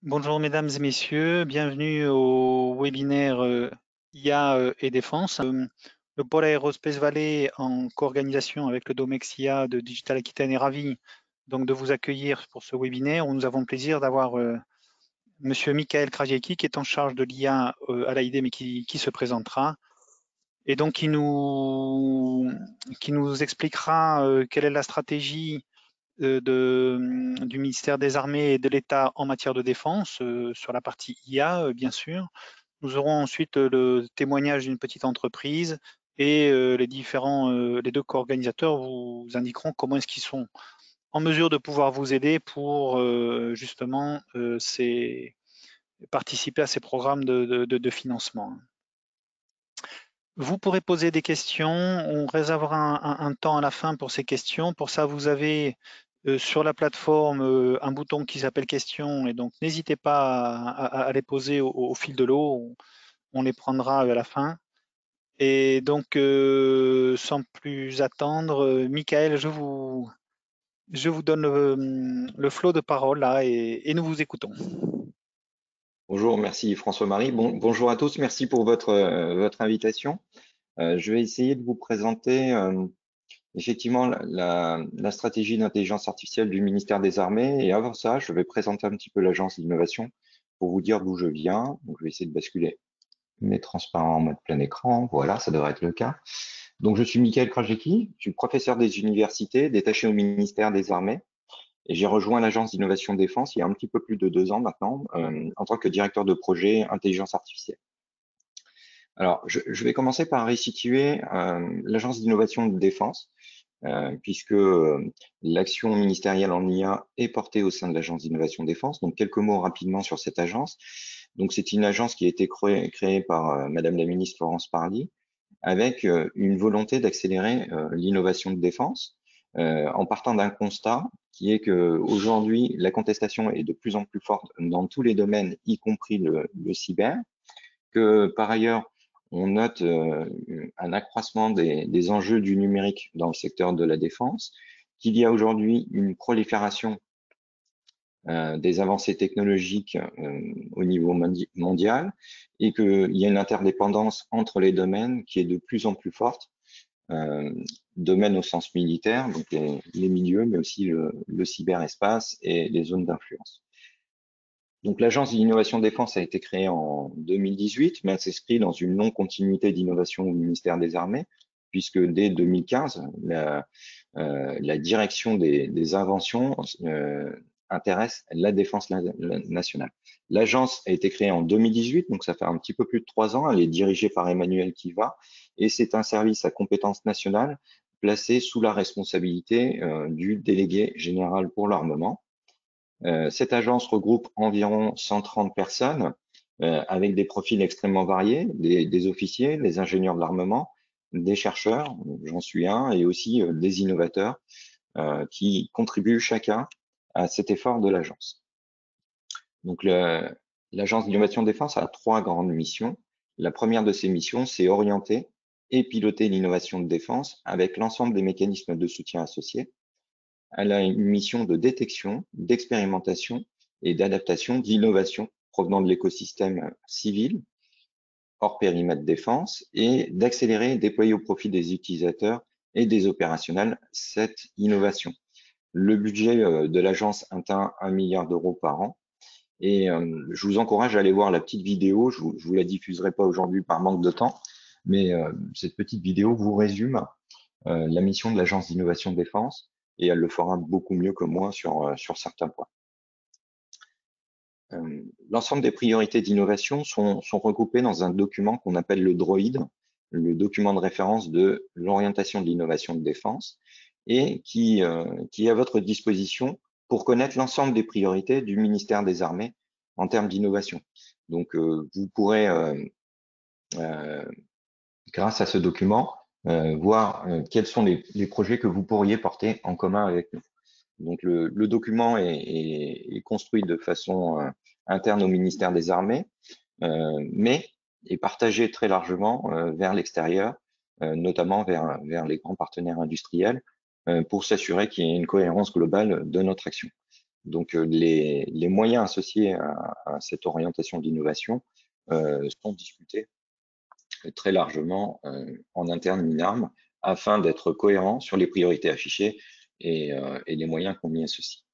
Bonjour mesdames et messieurs, bienvenue au webinaire IA et défense. Le pôle Aerospace Valley en co-organisation avec le Domex IA de Digital Aquitaine est ravi donc de vous accueillir pour ce webinaire où nous avons le plaisir d'avoir monsieur Michael Krajewski qui est en charge de l'IA à l'AID mais qui se présentera et donc qui nous expliquera quelle est la stratégie du ministère des Armées et de l'État en matière de défense, sur la partie IA, bien sûr. Nous aurons ensuite le témoignage d'une petite entreprise et les deux co-organisateurs vous indiqueront comment est-ce qu'ils sont en mesure de pouvoir vous aider pour justement participer à ces programmes de financement. Vous pourrez poser des questions, on réservera un temps à la fin pour ces questions. Pour ça, vous avez sur la plateforme un bouton qui s'appelle questions et donc n'hésitez pas à les poser au fil de l'eau, on les prendra à la fin. Et donc, sans plus attendre, Michael, je vous donne le flot de parole là et nous vous écoutons. Bonjour, merci François-Marie. Bonjour à tous, merci pour votre invitation. Je vais essayer de vous présenter effectivement la stratégie d'intelligence artificielle du ministère des Armées. Et avant ça, je vais présenter un petit peu l'agence d'innovation pour vous dire d'où je viens. Donc, je vais essayer de basculer mes transparents en mode plein écran. Voilà, ça devrait être le cas. Donc, je suis Michael Krajewski, je suis professeur des universités détaché au ministère des Armées. Et j'ai rejoint l'agence d'innovation défense il y a un petit peu plus de 2 ans maintenant, en tant que directeur de projet intelligence artificielle. Alors, je vais commencer par resituer l'agence d'innovation de défense, puisque l'action ministérielle en IA est portée au sein de l'agence d'innovation défense. Donc, quelques mots rapidement sur cette agence. Donc, c'est une agence qui a été créée par Madame la ministre Florence Parly, avec une volonté d'accélérer l'innovation de défense, en partant d'un constat qui est que aujourd'hui la contestation est de plus en plus forte dans tous les domaines, y compris le cyber, que par ailleurs on note un accroissement des enjeux du numérique dans le secteur de la défense, qu'il y a aujourd'hui une prolifération des avancées technologiques au niveau mondial et qu'il y a une interdépendance entre les domaines qui est de plus en plus forte, domaines au sens militaire, donc les milieux, mais aussi le cyberespace et les zones d'influence. Donc l'agence d'innovation défense a été créée en 2018, mais elle s'inscrit dans une longue continuité d'innovation au ministère des Armées, puisque dès 2015, la direction des inventions intéresse la défense nationale. L'agence a été créée en 2018, donc ça fait un petit peu plus de 3 ans. Elle est dirigée par Emmanuel Kiva et c'est un service à compétence nationale placé sous la responsabilité du délégué général pour l'armement. Cette agence regroupe environ 130 personnes avec des profils extrêmement variés, des officiers, des ingénieurs de l'armement, des chercheurs, j'en suis un, et aussi des innovateurs qui contribuent chacun à cet effort de l'agence. Donc, l'agence d'innovation défense a 3 grandes missions. La première de ces missions, c'est orienter et piloter l'innovation de défense avec l'ensemble des mécanismes de soutien associés. Elle a une mission de détection, d'expérimentation et d'adaptation d'innovation provenant de l'écosystème civil, hors périmètre défense, et d'accélérer et déployer au profit des utilisateurs et des opérationnels cette innovation. Le budget de l'agence atteint 1 milliard d'euros par an. Et je vous encourage à aller voir la petite vidéo. Je vous la diffuserai pas aujourd'hui par manque de temps, mais cette petite vidéo vous résume la mission de l'agence d'innovation défense et elle le fera beaucoup mieux que moi sur certains points. L'ensemble des priorités d'innovation sont regroupées dans un document qu'on appelle le DROID, le document de référence de l'orientation de l'innovation de défense, et qui est à votre disposition pour connaître l'ensemble des priorités du ministère des Armées en termes d'innovation. Donc, vous pourrez, grâce à ce document, voir quels sont les projets que vous pourriez porter en commun avec nous. Donc, le document est construit de façon interne au ministère des Armées, mais est partagé très largement vers l'extérieur, notamment vers les grands partenaires industriels, pour s'assurer qu'il y ait une cohérence globale de notre action. Donc, les moyens associés à cette orientation d'innovation sont discutés très largement en interne Minarm afin d'être cohérent sur les priorités affichées et les moyens qu'on y associe.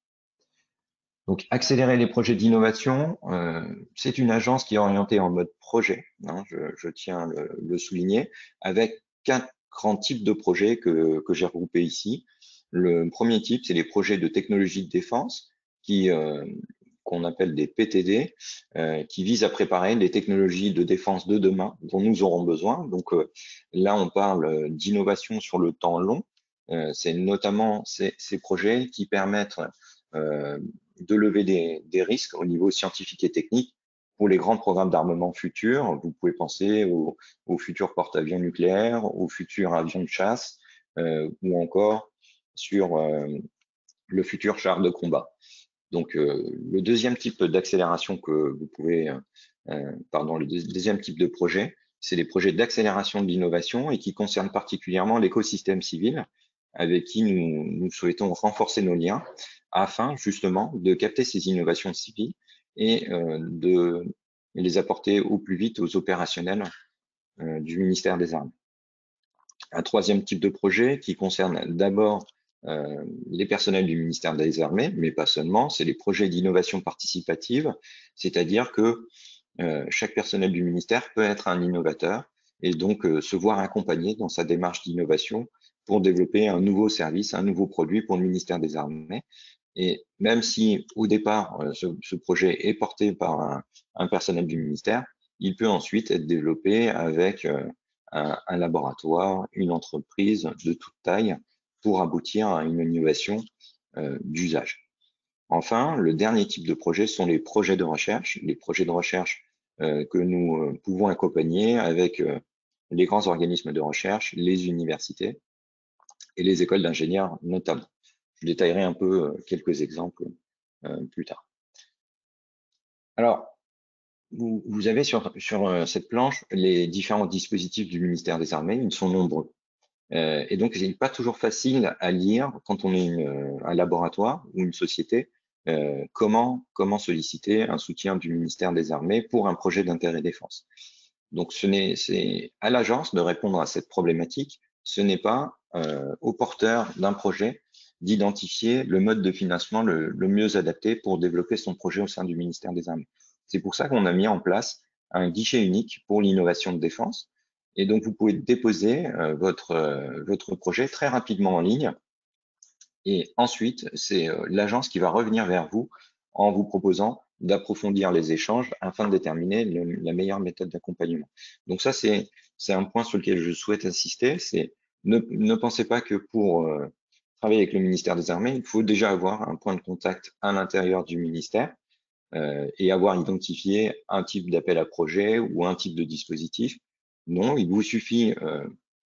Donc, accélérer les projets d'innovation, c'est une agence qui est orientée en mode projet, hein, je tiens à le souligner, avec 4 grands types de projets que j'ai regroupés ici. Le premier type, c'est les projets de technologie de défense qu'on appelle des PTD, qui visent à préparer les technologies de défense de demain dont nous aurons besoin. Donc là, on parle d'innovation sur le temps long. C'est notamment ces projets qui permettent de lever des risques au niveau scientifique et technique pour les grands programmes d'armement futurs. Vous pouvez penser aux futurs porte-avions nucléaires, aux futurs avions de chasse ou encore sur le futur char de combat. Donc, le deuxième type d'accélération que vous pouvez, le deuxième type de projet, c'est les projets d'accélération de l'innovation et qui concernent particulièrement l'écosystème civil avec qui nous souhaitons renforcer nos liens afin justement de capter ces innovations civiles et de les apporter au plus vite aux opérationnels du ministère des Armées. Un troisième type de projet qui concerne d'abord les personnels du ministère des Armées, mais pas seulement, c'est les projets d'innovation participative, c'est-à-dire que chaque personnel du ministère peut être un innovateur et donc se voir accompagné dans sa démarche d'innovation pour développer un nouveau service, un nouveau produit pour le ministère des Armées. Et même si au départ, ce projet est porté par un personnel du ministère, il peut ensuite être développé avec un laboratoire, une entreprise de toute taille pour aboutir à une innovation d'usage. Enfin, le dernier type de projet sont les projets de recherche. Les projets de recherche que nous pouvons accompagner avec les grands organismes de recherche, les universités et les écoles d'ingénieurs notamment. Je détaillerai un peu quelques exemples plus tard. Alors, vous avez sur cette planche les différents dispositifs du ministère des Armées, ils sont nombreux. Et donc, il n'est pas toujours facile à lire quand on est un laboratoire ou une société, comment solliciter un soutien du ministère des Armées pour un projet d'intérêt défense. Donc, c'est à l'agence de répondre à cette problématique. Ce n'est pas au porteur d'un projet d'identifier le mode de financement le mieux adapté pour développer son projet au sein du ministère des Armées. C'est pour ça qu'on a mis en place un guichet unique pour l'innovation de défense. Et donc, vous pouvez déposer votre projet très rapidement en ligne. Et ensuite, c'est l'agence qui va revenir vers vous en vous proposant d'approfondir les échanges afin de déterminer la meilleure méthode d'accompagnement. Donc ça, c'est un point sur lequel je souhaite insister. C'est ne pensez pas que pour travailler avec le ministère des Armées, il faut déjà avoir un point de contact à l'intérieur du ministère et avoir identifié un type d'appel à projet ou un type de dispositif. Non, il vous suffit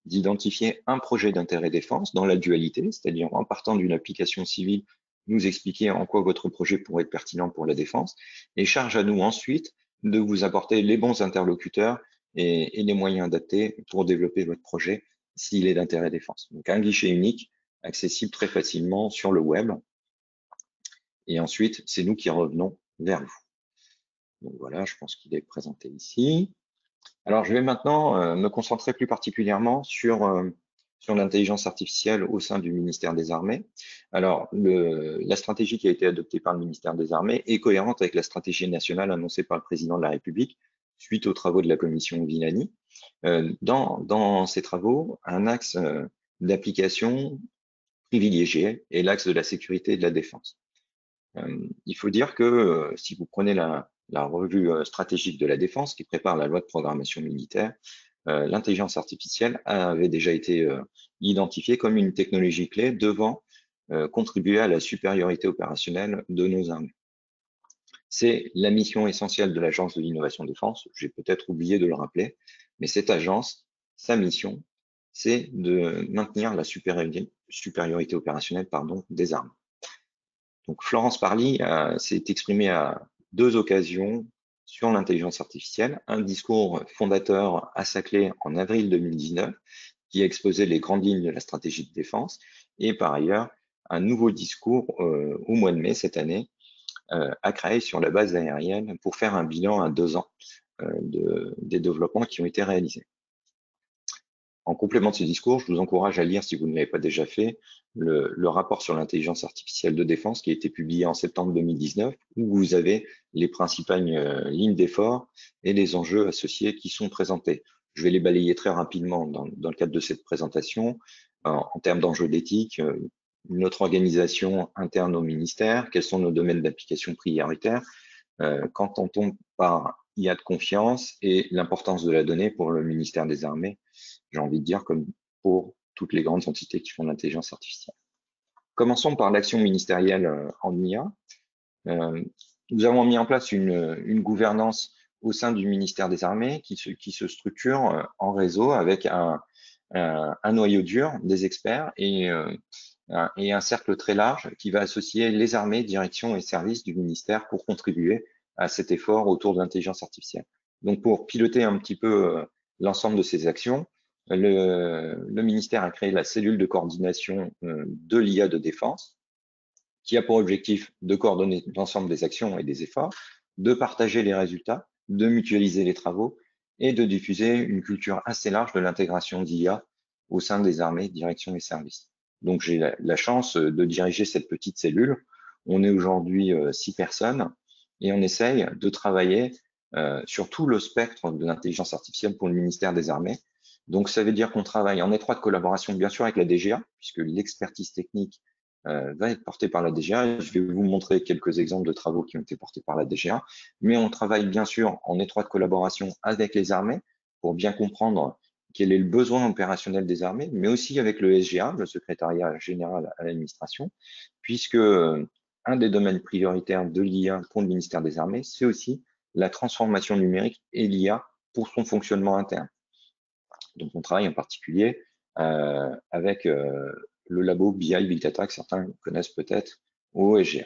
d'identifier un projet d'intérêt défense dans la dualité, c'est-à-dire en partant d'une application civile, nous expliquer en quoi votre projet pourrait être pertinent pour la défense, et charge à nous ensuite de vous apporter les bons interlocuteurs et les moyens adaptés pour développer votre projet s'il est d'intérêt défense. Donc un guichet unique, accessible très facilement sur le web. Et ensuite, c'est nous qui revenons vers vous. Donc voilà, je pense qu'il est présenté ici. Alors, je vais maintenant me concentrer plus particulièrement sur l'intelligence artificielle au sein du ministère des Armées. Alors, la stratégie qui a été adoptée par le ministère des Armées est cohérente avec la stratégie nationale annoncée par le président de la République suite aux travaux de la commission Villani. Dans ces travaux, un axe d'application privilégié est l'axe de la sécurité et de la défense. Il faut dire que si vous prenez la revue stratégique de la défense qui prépare la loi de programmation militaire, l'intelligence artificielle avait déjà été identifiée comme une technologie clé devant contribuer à la supériorité opérationnelle de nos armées. C'est la mission essentielle de l'Agence de l'innovation défense, j'ai peut-être oublié de le rappeler, mais cette agence, sa mission, c'est de maintenir la supériorité opérationnelle des armes. Donc Florence Parly s'est exprimée à 2 occasions sur l'intelligence artificielle, un discours fondateur à Saclay en avril 2019 qui a exposé les grandes lignes de la stratégie de défense et par ailleurs un nouveau discours au mois de mai cette année à Creil sur la base aérienne pour faire un bilan à 2 ans des développements qui ont été réalisés. En complément de ce discours, je vous encourage à lire, si vous ne l'avez pas déjà fait, le rapport sur l'intelligence artificielle de défense qui a été publié en septembre 2019, où vous avez les principales lignes d'effort et les enjeux associés qui sont présentés. Je vais les balayer très rapidement dans le cadre de cette présentation. En termes d'enjeux d'éthique, notre organisation interne au ministère, quels sont nos domaines d'application prioritaires, quand on tombe par IA de confiance et l'importance de la donnée pour le ministère des Armées, j'ai envie de dire, comme pour toutes les grandes entités qui font de l'intelligence artificielle. Commençons par l'action ministérielle en IA. Nous avons mis en place une gouvernance au sein du ministère des Armées qui se structure en réseau avec un noyau dur des experts et un cercle très large qui va associer les armées, directions et services du ministère pour contribuer à cet effort autour de l'intelligence artificielle. Donc, pour piloter un petit peu l'ensemble de ces actions, le ministère a créé la cellule de coordination de l'IA de défense, qui a pour objectif de coordonner l'ensemble des actions et des efforts, de partager les résultats, de mutualiser les travaux et de diffuser une culture assez large de l'intégration d'IA au sein des armées, directions et services. Donc, j'ai la chance de diriger cette petite cellule. On est aujourd'hui 6 personnes et on essaye de travailler sur tout le spectre de l'intelligence artificielle pour le ministère des Armées. Donc, ça veut dire qu'on travaille en étroite collaboration, bien sûr, avec la DGA, puisque l'expertise technique va être portée par la DGA. Je vais vous montrer quelques exemples de travaux qui ont été portés par la DGA, mais on travaille bien sûr en étroite collaboration avec les armées pour bien comprendre quel est le besoin opérationnel des armées, mais aussi avec le SGA, le secrétariat général à l'administration, puisque un des domaines prioritaires de l'IA pour le ministère des Armées, c'est aussi la transformation numérique et l'IA pour son fonctionnement interne. Donc, on travaille en particulier avec le labo BI Big Data que certains connaissent peut-être au SGA.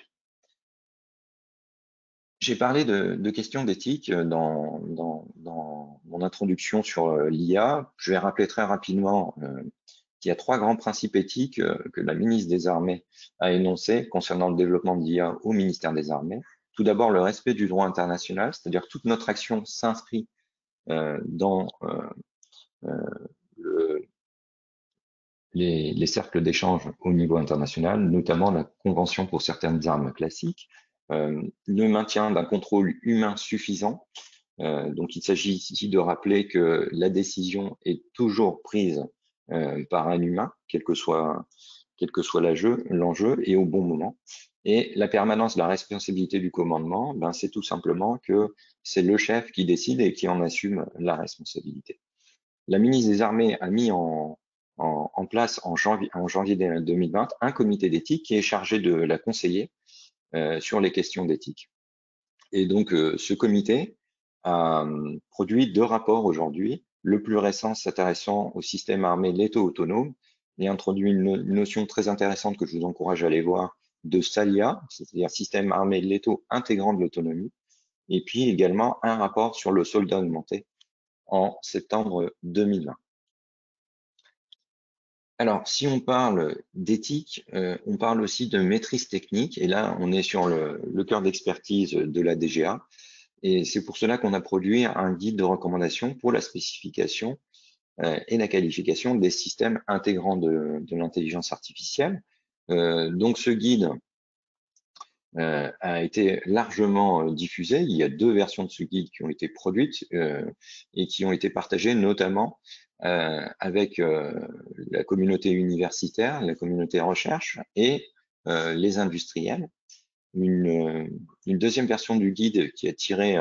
J'ai parlé de questions d'éthique dans mon introduction sur l'IA. Je vais rappeler très rapidement qu'il y a 3 grands principes éthiques que la ministre des Armées a énoncés concernant le développement de l'IA au ministère des Armées. Tout d'abord, le respect du droit international, c'est-à-dire que toute notre action s'inscrit dans les cercles d'échange au niveau international, notamment la Convention pour certaines armes classiques, le maintien d'un contrôle humain suffisant. Donc, il s'agit ici de rappeler que la décision est toujours prise par un humain, quel que soit l'enjeu, et au bon moment. Et la permanence de la responsabilité du commandement, ben, c'est tout simplement que c'est le chef qui décide et qui en assume la responsabilité. La ministre des Armées a mis en place en janvier 2020 un comité d'éthique qui est chargé de la conseiller sur les questions d'éthique. Et donc, ce comité a produit 2 rapports aujourd'hui. Le plus récent s'intéressant au système armé létaux autonome et introduit une notion très intéressante que je vous encourage à aller voir de SALIA, c'est-à-dire système armé létaux intégrant de l'autonomie, et puis également un rapport sur le soldat augmenté en septembre 2020. Alors, si on parle d'éthique, on parle aussi de maîtrise technique, et là, on est sur le cœur d'expertise de la DGA, et c'est pour cela qu'on a produit un guide de recommandation pour la spécification et la qualification des systèmes intégrants de l'intelligence artificielle. Donc, ce guide a été largement diffusé. Il y a 2 versions de ce guide qui ont été produites et qui ont été partagées notamment avec la communauté universitaire, la communauté recherche et les industriels. Une deuxième version du guide qui a tiré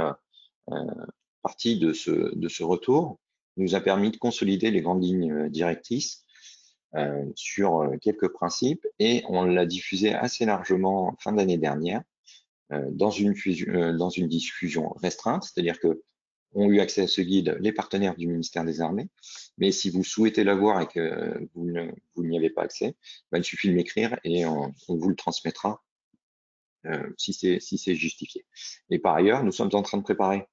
parti de ce retour nous a permis de consolider les grandes lignes directrices sur quelques principes et on l'a diffusé assez largement fin d'année dernière dans une diffusion restreinte, c'est-à-dire que ont eu accès à ce guide les partenaires du ministère des Armées, mais si vous souhaitez l'avoir et que vous n'y avez pas accès, ben, il suffit de m'écrire et on vous le transmettra si c'est justifié. Et par ailleurs, nous sommes en train de préparer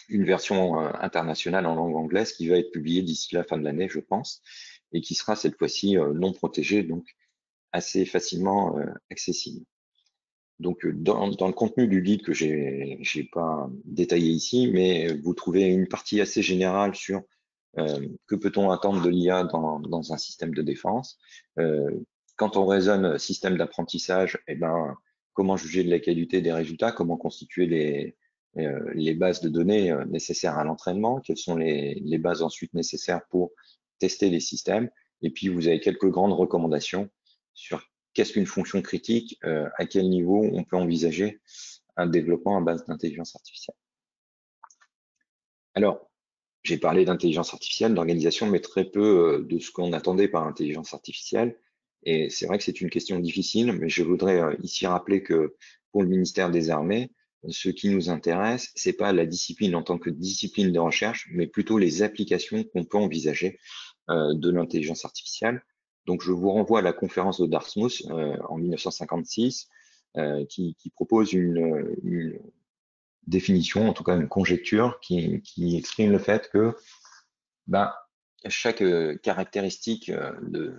une version internationale en langue anglaise qui va être publiée d'ici la fin de l'année, je pense, et qui sera cette fois-ci non protégée, donc assez facilement accessible. Donc, dans le contenu du guide que j'ai pas détaillé ici, mais vous trouvez une partie assez générale sur que peut-on attendre de l'IA dans un système de défense. Quand on raisonne système d'apprentissage, eh ben, comment juger de la qualité des résultats, comment constituer les bases de données nécessaires à l'entraînement, quelles sont les bases ensuite nécessaires pour tester les systèmes. Et puis, vous avez quelques grandes recommandations sur qu'est-ce qu'une fonction critique, à quel niveau on peut envisager un développement à base d'intelligence artificielle. Alors, j'ai parlé d'intelligence artificielle, d'organisation, mais très peu de ce qu'on attendait par intelligence artificielle. Et c'est vrai que c'est une question difficile, mais je voudrais ici rappeler que pour le ministère des Armées, ce qui nous intéresse, c'est pas la discipline en tant que discipline de recherche, mais plutôt les applications qu'on peut envisager de l'intelligence artificielle. Donc, je vous renvoie à la conférence de Dartmouth en 1956, qui propose une définition, en tout cas une conjecture, qui exprime le fait que ben, chaque caractéristique de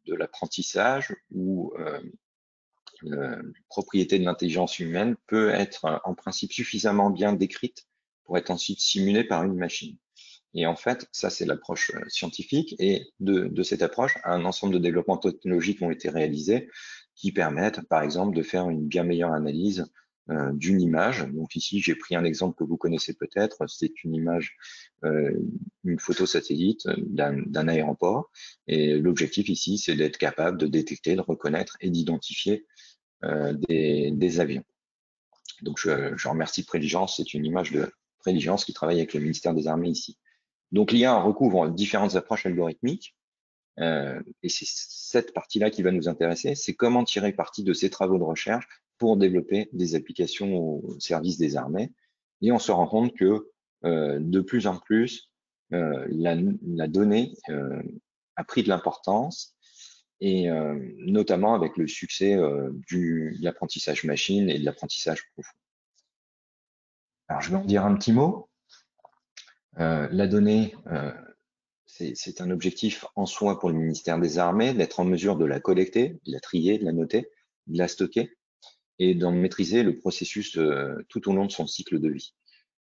l'apprentissage ou propriété de l'intelligence humaine peut être en principe suffisamment bien décrite pour être ensuite simulée par une machine. Et en fait, ça, c'est l'approche scientifique. Et de cette approche, un ensemble de développements technologiques ont été réalisés qui permettent, par exemple, de faire une bien meilleure analyse d'une image. Donc ici, j'ai pris un exemple que vous connaissez peut-être. C'est une image, une photo satellite d'un aéroport. Et l'objectif ici, c'est d'être capable de détecter, de reconnaître et d'identifier des avions. Donc, je remercie Préligence. C'est une image de Préligence qui travaille avec le ministère des Armées ici. Donc l'IA recouvre différentes approches algorithmiques et c'est cette partie-là qui va nous intéresser, c'est comment tirer parti de ces travaux de recherche pour développer des applications au service des armées. Et on se rend compte que de plus en plus, la donnée a pris de l'importance et notamment avec le succès de l'apprentissage machine et de l'apprentissage profond. Alors je vais en dire un petit mot. La donnée, c'est un objectif en soi pour le ministère des Armées, d'être en mesure de la collecter, de la trier, de la noter, de la stocker et d'en maîtriser le processus tout au long de son cycle de vie.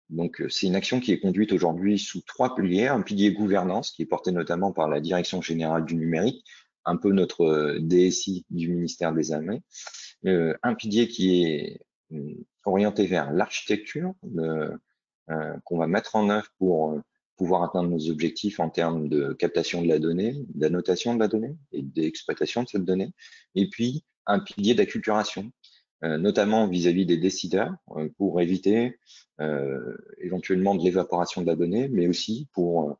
Donc, c'est une action qui est conduite aujourd'hui sous trois piliers. Un pilier gouvernance qui est porté notamment par la Direction générale du numérique, un peu notre DSI du ministère des Armées. Un pilier qui est orienté vers l'architecture qu'on va mettre en œuvre pour pouvoir atteindre nos objectifs en termes de captation de la donnée, d'annotation de la donnée et d'exploitation de cette donnée. Et puis, un pilier d'acculturation, notamment vis-à-vis des décideurs, pour éviter éventuellement de l'évaporation de la donnée, mais aussi pour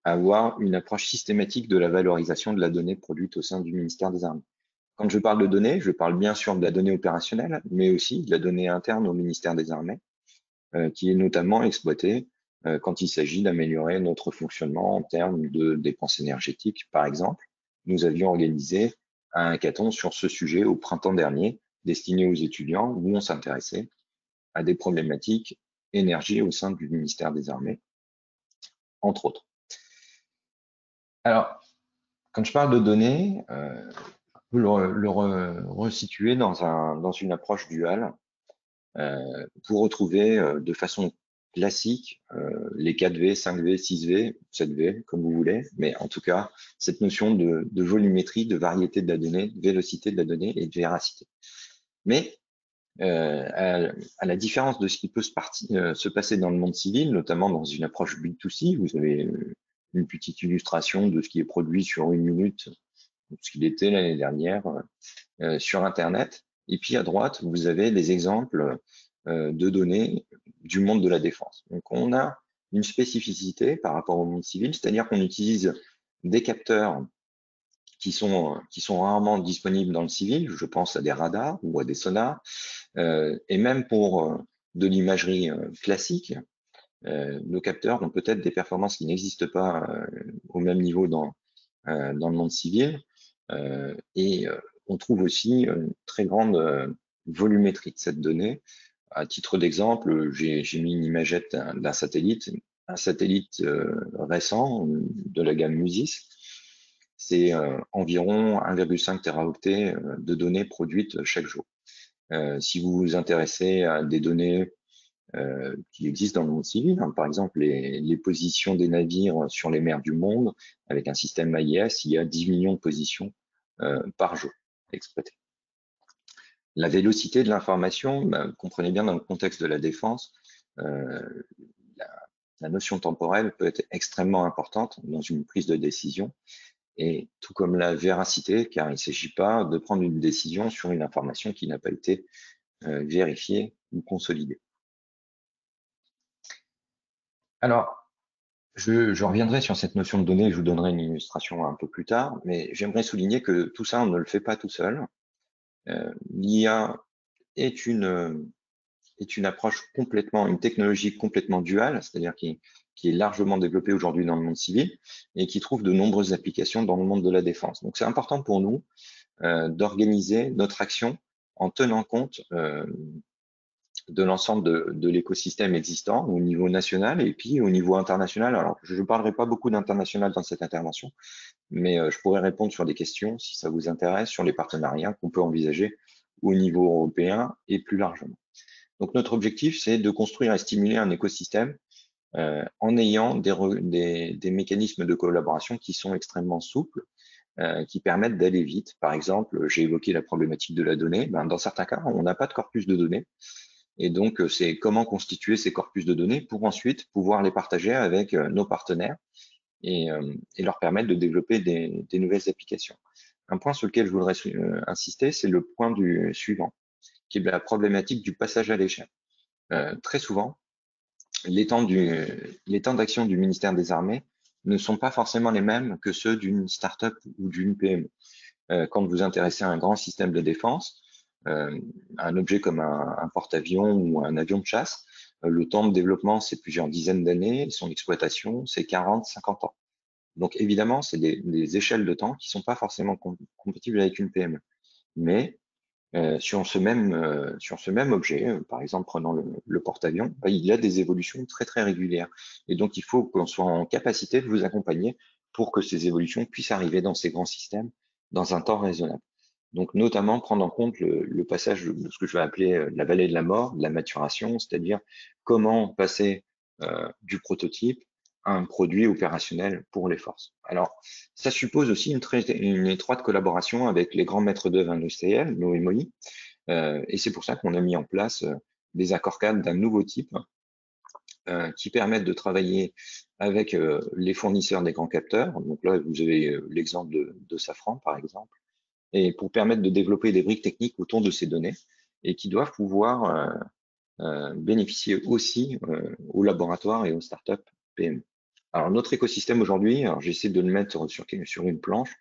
avoir une approche systématique de la valorisation de la donnée produite au sein du ministère des Armées. Quand je parle de données, je parle bien sûr de la donnée opérationnelle, mais aussi de la donnée interne au ministère des Armées, qui est notamment exploitée quand il s'agit d'améliorer notre fonctionnement en termes de dépenses énergétiques, par exemple. Nous avions organisé un hackathon sur ce sujet au printemps dernier, destiné aux étudiants, où on s'intéressait à des problématiques énergie au sein du ministère des Armées, entre autres. Alors, quand je parle de données, vous le resituer dans une approche duale. Vous retrouvez de façon classique les 4V, 5V, 6V, 7V, comme vous voulez, mais en tout cas, cette notion de volumétrie, de variété de la donnée, de vélocité de la donnée et de véracité. Mais à la différence de ce qui peut se passer dans le monde civil, notamment dans une approche B2C, vous avez une petite illustration de ce qui est produit sur une minute, ce qu'il était l'année dernière sur Internet. Et puis à droite, vous avez des exemples de données du monde de la défense. Donc on a une spécificité par rapport au monde civil, c'est-à-dire qu'on utilise des capteurs qui sont rarement disponibles dans le civil, je pense à des radars ou à des sonars, et même pour de l'imagerie classique, nos capteurs ont peut-être des performances qui n'existent pas au même niveau dans le monde civil, et on trouve aussi une très grande volumétrie de cette donnée. À titre d'exemple, j'ai mis une imagette d'un satellite, un satellite récent de la gamme Musis, c'est environ 1,5 Teraoctets de données produites chaque jour. Si vous vous intéressez à des données qui existent dans le monde civil, hein, par exemple les positions des navires sur les mers du monde, avec un système AIS, il y a 10 millions de positions par jour exploitées. La vélocité de l'information, comprenez bien dans le contexte de la défense, la notion temporelle peut être extrêmement importante dans une prise de décision, et tout comme la véracité, car il ne s'agit pas de prendre une décision sur une information qui n'a pas été vérifiée ou consolidée. Alors, je reviendrai sur cette notion de données, je vous donnerai une illustration un peu plus tard, mais j'aimerais souligner que tout ça, on ne le fait pas tout seul. L'IA est une approche complètement, une technologie complètement duale, c'est-à-dire qui est largement développée aujourd'hui dans le monde civil et qui trouve de nombreuses applications dans le monde de la défense. Donc, c'est important pour nous d'organiser notre action en tenant compte de l'ensemble de l'écosystème existant au niveau national et puis au niveau international. Alors, je ne parlerai pas beaucoup d'international dans cette intervention, mais je pourrais répondre sur des questions, si ça vous intéresse, sur les partenariats qu'on peut envisager au niveau européen et plus largement. Donc, notre objectif, c'est de construire et stimuler un écosystème en ayant des mécanismes de collaboration qui sont extrêmement souples, qui permettent d'aller vite. Par exemple, j'ai évoqué la problématique de la donnée. Dans certains cas, on n'a pas de corpus de données. Et donc, c'est comment constituer ces corpus de données pour ensuite pouvoir les partager avec nos partenaires et leur permettre de développer des nouvelles applications. Un point sur lequel je voudrais insister, c'est le point suivant, qui est la problématique du passage à l'échelle. Très souvent, les temps d'action du ministère des Armées ne sont pas forcément les mêmes que ceux d'une start-up ou d'une PME. Quand vous intéressez à un grand système de défense, un objet comme un porte-avions ou un avion de chasse, le temps de développement, c'est plusieurs dizaines d'années, son exploitation, c'est 40, 50 ans. Donc évidemment, c'est des échelles de temps qui ne sont pas forcément compatibles avec une PME. Mais sur ce même objet, par exemple, prenant le porte-avions, il y a des évolutions très, très régulières. Et donc, il faut qu'on soit en capacité de vous accompagner pour que ces évolutions puissent arriver dans ces grands systèmes dans un temps raisonnable. Donc, notamment, prendre en compte le passage de ce que je vais appeler la vallée de la mort, de la maturation, c'est-à-dire comment passer du prototype à un produit opérationnel pour les forces. Alors, ça suppose aussi une étroite collaboration avec les grands maîtres d'œuvre industriels, nos MOI, et c'est pour ça qu'on a mis en place des accords cadres d'un nouveau type qui permettent de travailler avec les fournisseurs des grands capteurs. Donc là, vous avez l'exemple de Safran, par exemple, et pour permettre de développer des briques techniques autour de ces données et qui doivent pouvoir bénéficier aussi aux laboratoires et aux startups PME. Alors, notre écosystème aujourd'hui, j'essaie de le mettre sur une planche.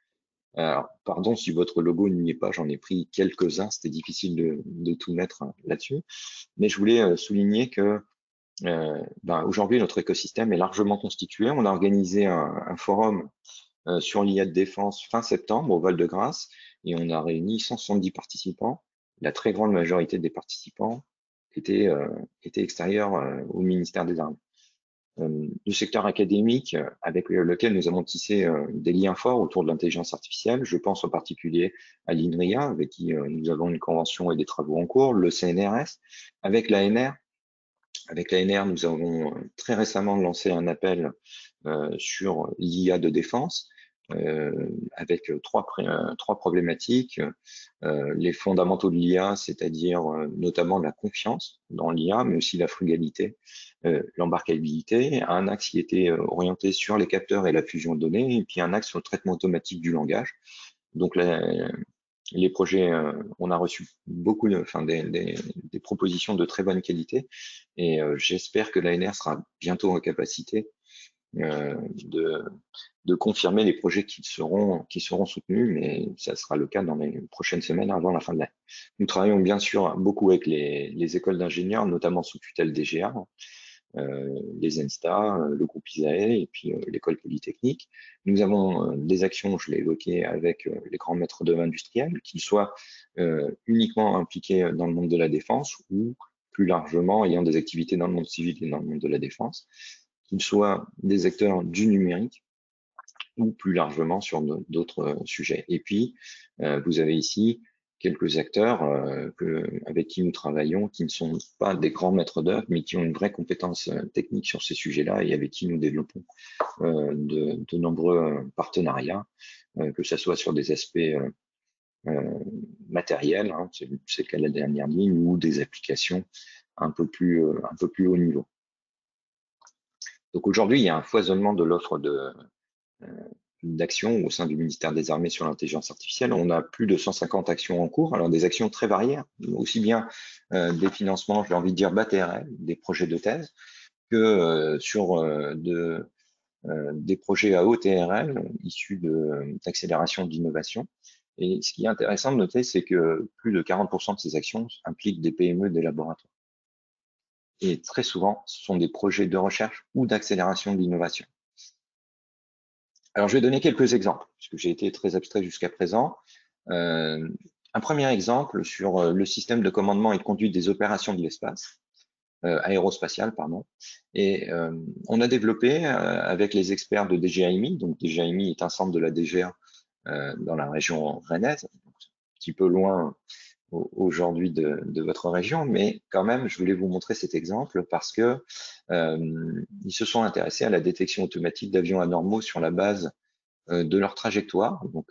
Alors, pardon si votre logo n'y est pas, j'en ai pris quelques-uns, c'était difficile de tout mettre là-dessus. Mais je voulais souligner que aujourd'hui, notre écosystème est largement constitué. On a organisé un forum sur l'IA de défense fin septembre au Val-de-Grâce et on a réuni 170 participants. La très grande majorité des participants étaient extérieurs au ministère des Armées. Du secteur académique avec lequel nous avons tissé des liens forts autour de l'intelligence artificielle. Je pense en particulier à l'INRIA, avec qui nous avons une convention et des travaux en cours, le CNRS, avec l'ANR. Avec l'ANR, nous avons très récemment lancé un appel sur l'IA de défense, avec trois problématiques. Les fondamentaux de l'IA, c'est-à-dire notamment la confiance dans l'IA, mais aussi la frugalité, l'embarquabilité, un axe qui était orienté sur les capteurs et la fusion de données, et puis un axe sur le traitement automatique du langage. Donc les projets, on a reçu beaucoup des propositions de très bonne qualité, et j'espère que l'ANR sera bientôt en capacité de confirmer les projets qui seront soutenus, mais ça sera le cas dans les prochaines semaines avant la fin de l'année. Nous travaillons bien sûr beaucoup avec les écoles d'ingénieurs, notamment sous tutelle DGA, les ENSTA, le groupe ISAE et puis l'école polytechnique. Nous avons des actions, je l'ai évoqué, avec les grands maîtres d'œuvre industriels, qu'ils soient uniquement impliqués dans le monde de la défense ou plus largement ayant des activités dans le monde civil et dans le monde de la défense, qu'ils soient des acteurs du numérique ou plus largement sur d'autres sujets. Et puis, vous avez ici quelques acteurs avec qui nous travaillons, qui ne sont pas des grands maîtres d'œuvre, mais qui ont une vraie compétence technique sur ces sujets-là et avec qui nous développons de nombreux partenariats, que ce soit sur des aspects matériels, hein, c'est le cas de la dernière ligne, ou des applications un peu plus haut niveau. Donc aujourd'hui, il y a un foisonnement de l'offre d'actions au sein du ministère des Armées sur l'intelligence artificielle. On a plus de 150 actions en cours, alors des actions très variées, aussi bien des financements, j'ai envie de dire bas TRL, des projets de thèse, que sur des projets à haut TRL issus d'accélération d'innovation. Et ce qui est intéressant de noter, c'est que plus de 40% de ces actions impliquent des PME, des laboratoires. Et très souvent, ce sont des projets de recherche ou d'accélération de l'innovation. Alors, je vais donner quelques exemples, puisque j'ai été très abstrait jusqu'à présent. Un premier exemple sur le système de commandement et de conduite des opérations de l'espace, aérospatial, pardon. Et on a développé avec les experts de DGAMI, donc DGAMI est un centre de la DGA dans la région rennaise, un petit peu loin aujourd'hui de votre région, mais quand même, je voulais vous montrer cet exemple parce que ils se sont intéressés à la détection automatique d'avions anormaux sur la base de leur trajectoire. Donc,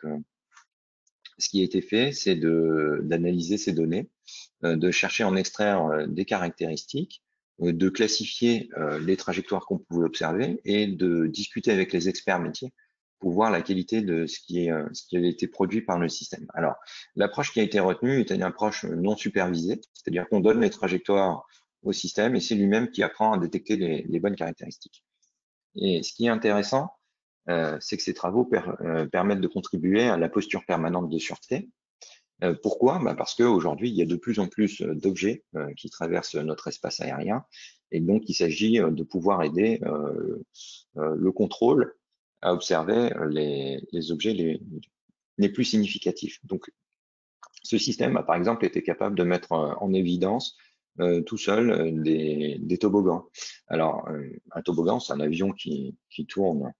ce qui a été fait, c'est d'analyser ces données, de chercher à en extraire des caractéristiques, de classifier les trajectoires qu'on pouvait observer et de discuter avec les experts métiers pour voir la qualité de ce qui a été produit par le système. Alors, l'approche qui a été retenue est une approche non supervisée, c'est-à-dire qu'on donne les trajectoires au système et c'est lui-même qui apprend à détecter les bonnes caractéristiques. Et ce qui est intéressant, c'est que ces travaux permettent de contribuer à la posture permanente de sûreté. Pourquoi? Parce qu'aujourd'hui, il y a de plus en plus d'objets qui traversent notre espace aérien et donc il s'agit de pouvoir aider le contrôle à observer les objets les plus significatifs. Donc, ce système a par exemple été capable de mettre en évidence tout seul des toboggans. Alors, un toboggan, c'est un avion qui tourne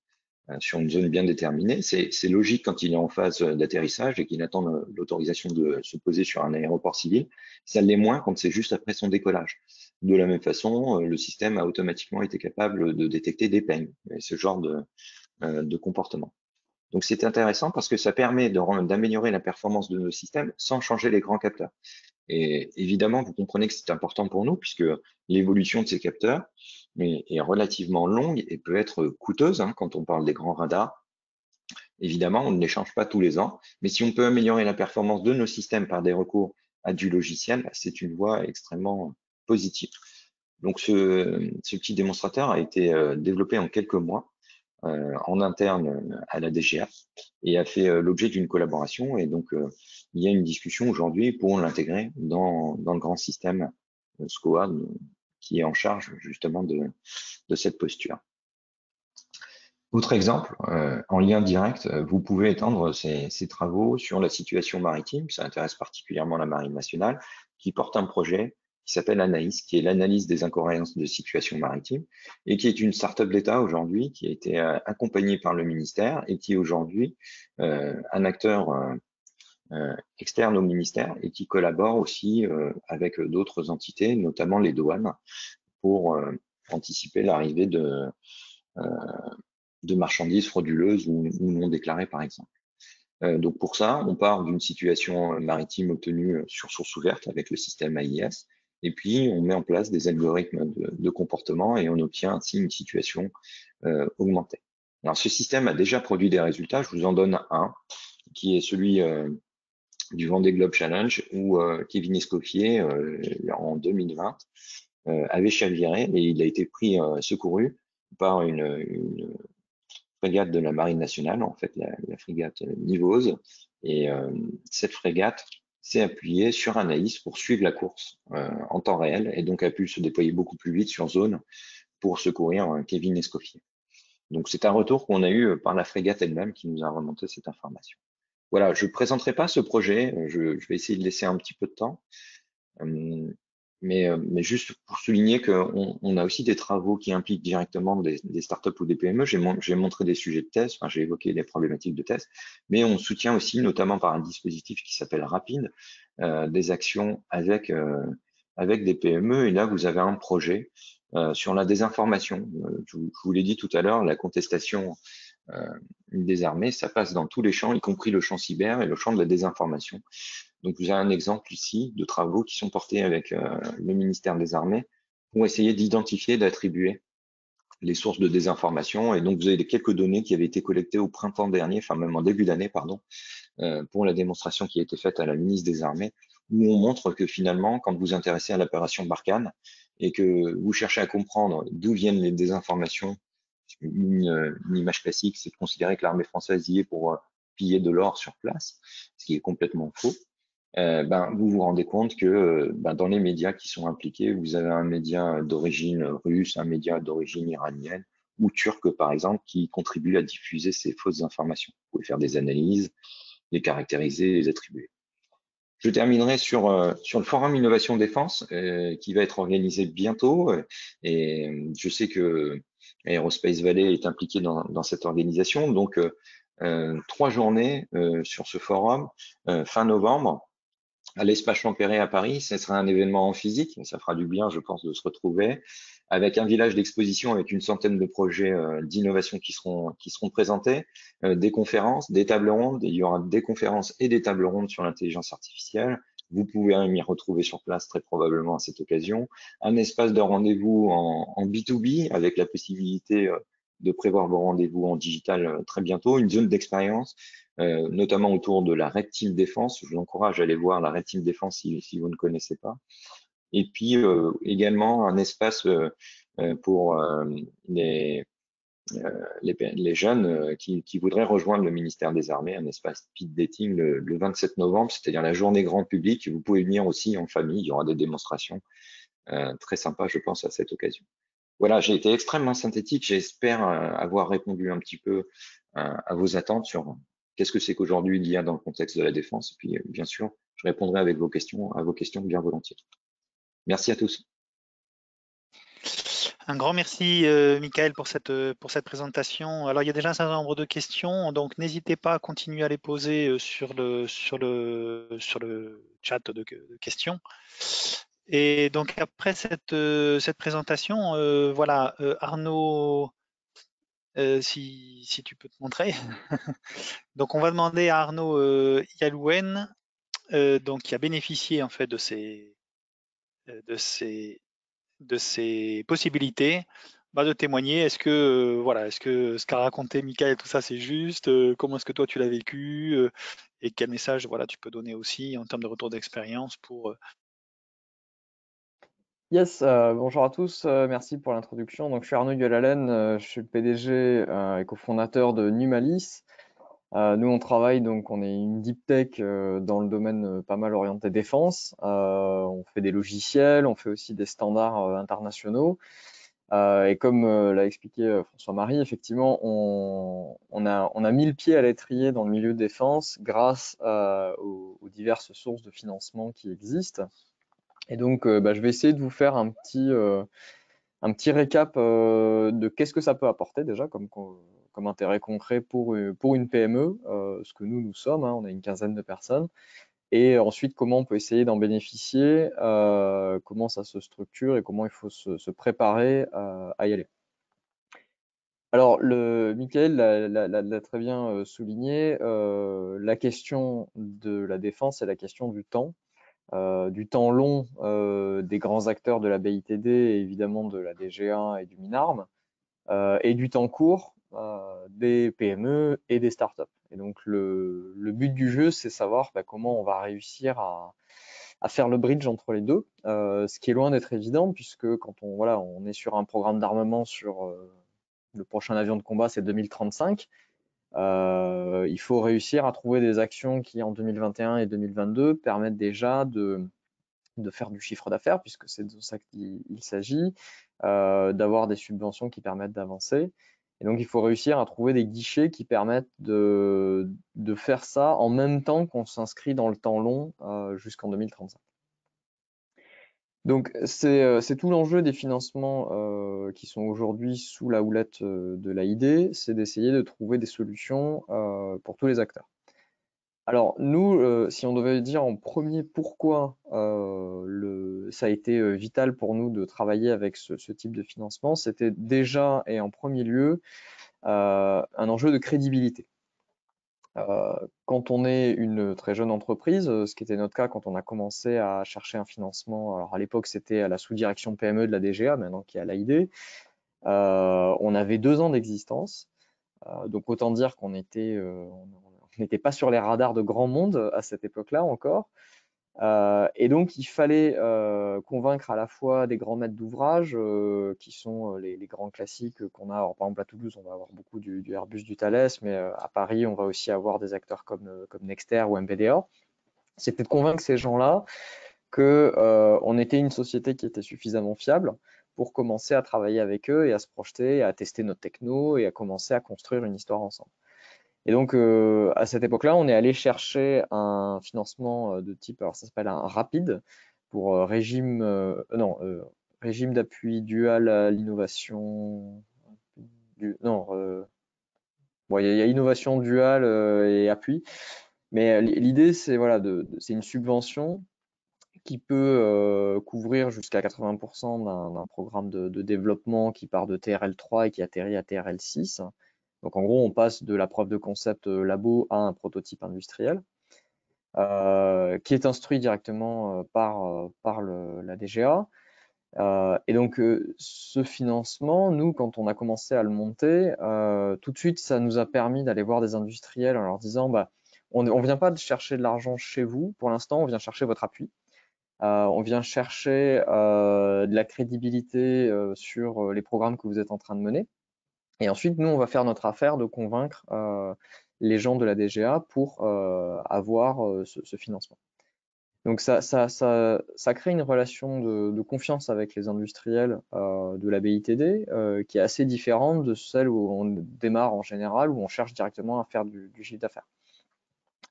sur une zone bien déterminée. C'est logique quand il est en phase d'atterrissage et qu'il attend l'autorisation de se poser sur un aéroport civil. Ça l'est moins quand c'est juste après son décollage. De la même façon, le système a automatiquement été capable de détecter des peignes et ce genre de comportement. Donc c'est intéressant parce que ça permet d'améliorer la performance de nos systèmes sans changer les grands capteurs. Et évidemment, vous comprenez que c'est important pour nous puisque l'évolution de ces capteurs est relativement longue et peut être coûteuse hein, quand on parle des grands radars. Évidemment, on ne les change pas tous les ans, mais si on peut améliorer la performance de nos systèmes par des recours à du logiciel, c'est une voie extrêmement positive. Donc ce petit démonstrateur a été développé en quelques mois en interne à la DGA et a fait l'objet d'une collaboration. Et donc, il y a une discussion aujourd'hui pour l'intégrer dans le grand système SCOA qui est en charge justement de cette posture. Autre exemple, en lien direct, vous pouvez étendre ces travaux sur la situation maritime. Ça intéresse particulièrement la Marine nationale, qui porte un projet qui s'appelle Anaïs, qui est l'analyse des incohérences de situation maritime, et qui est une start-up d'État aujourd'hui, qui a été accompagnée par le ministère et qui est aujourd'hui un acteur externe au ministère et qui collabore aussi avec d'autres entités, notamment les douanes, pour anticiper l'arrivée de marchandises frauduleuses ou non déclarées, par exemple. Donc pour ça, on part d'une situation maritime obtenue sur source ouverte avec le système AIS, et puis on met en place des algorithmes de comportement et on obtient ainsi une situation augmentée. Alors ce système a déjà produit des résultats, je vous en donne un, qui est celui du Vendée Globe Challenge, où Kevin Escoffier, en 2020, avait chaviré et il a été pris secouru par une frégate de la Marine nationale, en fait la frégate Nivose, et cette frégate s'est appuyée sur Anaïs pour suivre la course en temps réel et donc a pu se déployer beaucoup plus vite sur zone pour secourir Kevin Escoffier. Donc c'est un retour qu'on a eu par la frégate elle-même qui nous a remonté cette information. Voilà, je ne présenterai pas ce projet, je vais essayer de laisser un petit peu de temps. mais juste pour souligner qu'on a aussi des travaux qui impliquent directement des startups ou des PME. J'ai montré des sujets de test, enfin, j'ai évoqué des problématiques de test, mais on soutient aussi, notamment par un dispositif qui s'appelle Rapide, des actions avec des PME. Et là, vous avez un projet sur la désinformation. Je vous l'ai dit tout à l'heure, la contestation des armées, ça passe dans tous les champs, y compris le champ cyber et le champ de la désinformation. Donc, vous avez un exemple ici de travaux qui sont portés avec le ministère des Armées pour essayer d'identifier, d'attribuer les sources de désinformation. Et donc, vous avez quelques données qui avaient été collectées au printemps dernier, enfin même en début d'année, pardon, pour la démonstration qui a été faite à la ministre des Armées, où on montre que finalement, quand vous vous intéressez à l'opération Barkhane et que vous cherchez à comprendre d'où viennent les désinformations, une image classique, c'est de considérer que l'armée française y est pour piller de l'or sur place, ce qui est complètement faux. Vous vous rendez compte que dans les médias qui sont impliqués, vous avez un média d'origine russe, un média d'origine iranienne ou turque, par exemple, qui contribue à diffuser ces fausses informations. Vous pouvez faire des analyses, les caractériser, les attribuer. Je terminerai sur le Forum Innovation Défense qui va être organisé bientôt. Et je sais que Aerospace Valley est impliqué dans cette organisation. Donc, 3 journées sur ce forum fin novembre à l'Espace Champéret à Paris. Ce sera un événement en physique, ça fera du bien, je pense, de se retrouver, avec un village d'exposition avec une centaine de projets d'innovation qui seront présentés, des conférences, des tables rondes. Il y aura des conférences et des tables rondes sur l'intelligence artificielle. Vous pouvez m'y retrouver sur place très probablement à cette occasion. Un espace de rendez-vous en B2B avec la possibilité de prévoir vos rendez-vous en digital très bientôt, une zone d'expérience notamment autour de la Red Team Défense. Je vous encourage à aller voir la Red Team Défense si vous ne connaissez pas. Et puis également un espace pour les jeunes qui voudraient rejoindre le ministère des Armées, un espace speed dating le 27 novembre, c'est-à-dire la journée grand public. Vous pouvez venir aussi en famille, il y aura des démonstrations très sympas, je pense, à cette occasion. Voilà, j'ai été extrêmement synthétique. J'espère avoir répondu un petit peu à vos attentes sur qu'est-ce que c'est qu'aujourd'hui l'IA dans le contexte de la défense. Et puis, bien sûr, je répondrai avec à vos questions bien volontiers. Merci à tous. Un grand merci, Michael, pour cette présentation. Alors, il y a déjà un certain nombre de questions, donc n'hésitez pas à continuer à les poser sur le chat de questions. Et donc, après cette présentation, voilà, Arnaud, si tu peux te montrer. Donc, on va demander à Arnaud Yalouen, donc, qui a bénéficié en fait de ces de ces possibilités, bah, de témoigner. Est-ce que voilà, est-ce que ce qu'a raconté Michael, tout ça, c'est juste? Comment est-ce que toi tu l'as vécu? Et quel message voilà, tu peux donner aussi en termes de retour d'expérience pour Yes, bonjour à tous, merci pour l'introduction. Donc, je suis Arnaud Guelallen, je suis le PDG et cofondateur de Numalis. Nous, on travaille, donc on est une deep tech dans le domaine pas mal orienté défense. On fait des logiciels, on fait aussi des standards internationaux. Et comme l'a expliqué François-Marie, effectivement, on a mis le pied à l'étrier dans le milieu de défense grâce aux diverses sources de financement qui existent. Et donc, je vais essayer de vous faire un petit récap de qu'est-ce que ça peut apporter déjà comme intérêt concret pour une PME, ce que nous sommes, hein, on a une quinzaine de personnes, et ensuite comment on peut essayer d'en bénéficier, comment ça se structure et comment il faut se préparer à y aller. Alors, Michael l'a très bien souligné, la question de la défense, c'est la question du temps long des grands acteurs de la BITD et évidemment de la DGA et du MINARM, et du temps court des PME et des startups. Et donc le but du jeu, c'est savoir comment on va réussir à faire le bridge entre les deux, ce qui est loin d'être évident puisque quand on est sur un programme d'armement sur le prochain avion de combat, c'est 2035. Il faut réussir à trouver des actions qui, en 2021 et 2022, permettent déjà de faire du chiffre d'affaires, puisque c'est de ça qu'il s'agit, d'avoir des subventions qui permettent d'avancer. Et donc, il faut réussir à trouver des guichets qui permettent de faire ça en même temps qu'on s'inscrit dans le temps long jusqu'en 2035. Donc c'est tout l'enjeu des financements qui sont aujourd'hui sous la houlette de l'AID, c'est d'essayer de trouver des solutions pour tous les acteurs. Alors nous, si on devait dire en premier pourquoi ça a été vital pour nous de travailler avec ce type de financement, c'était déjà et en premier lieu un enjeu de crédibilité. Quand on est une très jeune entreprise, ce qui était notre cas quand on a commencé à chercher un financement, alors à l'époque c'était à la sous-direction PME de la DGA, maintenant qui est à l'AID, on avait 2 ans d'existence, donc autant dire qu'on on n'était pas sur les radars de grand monde à cette époque-là encore. Et donc, il fallait convaincre à la fois des grands maîtres d'ouvrage, qui sont les grands classiques qu'on a. Alors, par exemple, à Toulouse, on va avoir beaucoup du Airbus, du Thales, mais à Paris, on va aussi avoir des acteurs comme Nexter ou MBDA. C'était de convaincre ces gens-là que on était une société qui était suffisamment fiable pour commencer à travailler avec eux et à se projeter, à tester notre techno et à commencer à construire une histoire ensemble. Et donc, à cette époque-là, on est allé chercher un financement de type, alors ça s'appelle un rapide pour régime d'appui dual à l'innovation. Non, bon, il y a innovation duale et appui, mais l'idée, c'est voilà, c'est une subvention qui peut couvrir jusqu'à 80% d'un programme de développement qui part de TRL3 et qui atterrit à TRL6. Donc en gros, on passe de la preuve de concept labo à un prototype industriel qui est instruit directement par la DGA. Et donc ce financement, nous, quand on a commencé à le monter, tout de suite, ça nous a permis d'aller voir des industriels en leur disant, bah, on ne vient pas chercher de l'argent chez vous, pour l'instant, on vient chercher votre appui. On vient chercher de la crédibilité sur les programmes que vous êtes en train de mener. Et ensuite, nous, on va faire notre affaire de convaincre les gens de la DGA pour avoir ce financement. Donc ça crée une relation de confiance avec les industriels de la BITD qui est assez différente de celle où on démarre en général, où on cherche directement à faire du chiffre d'affaires.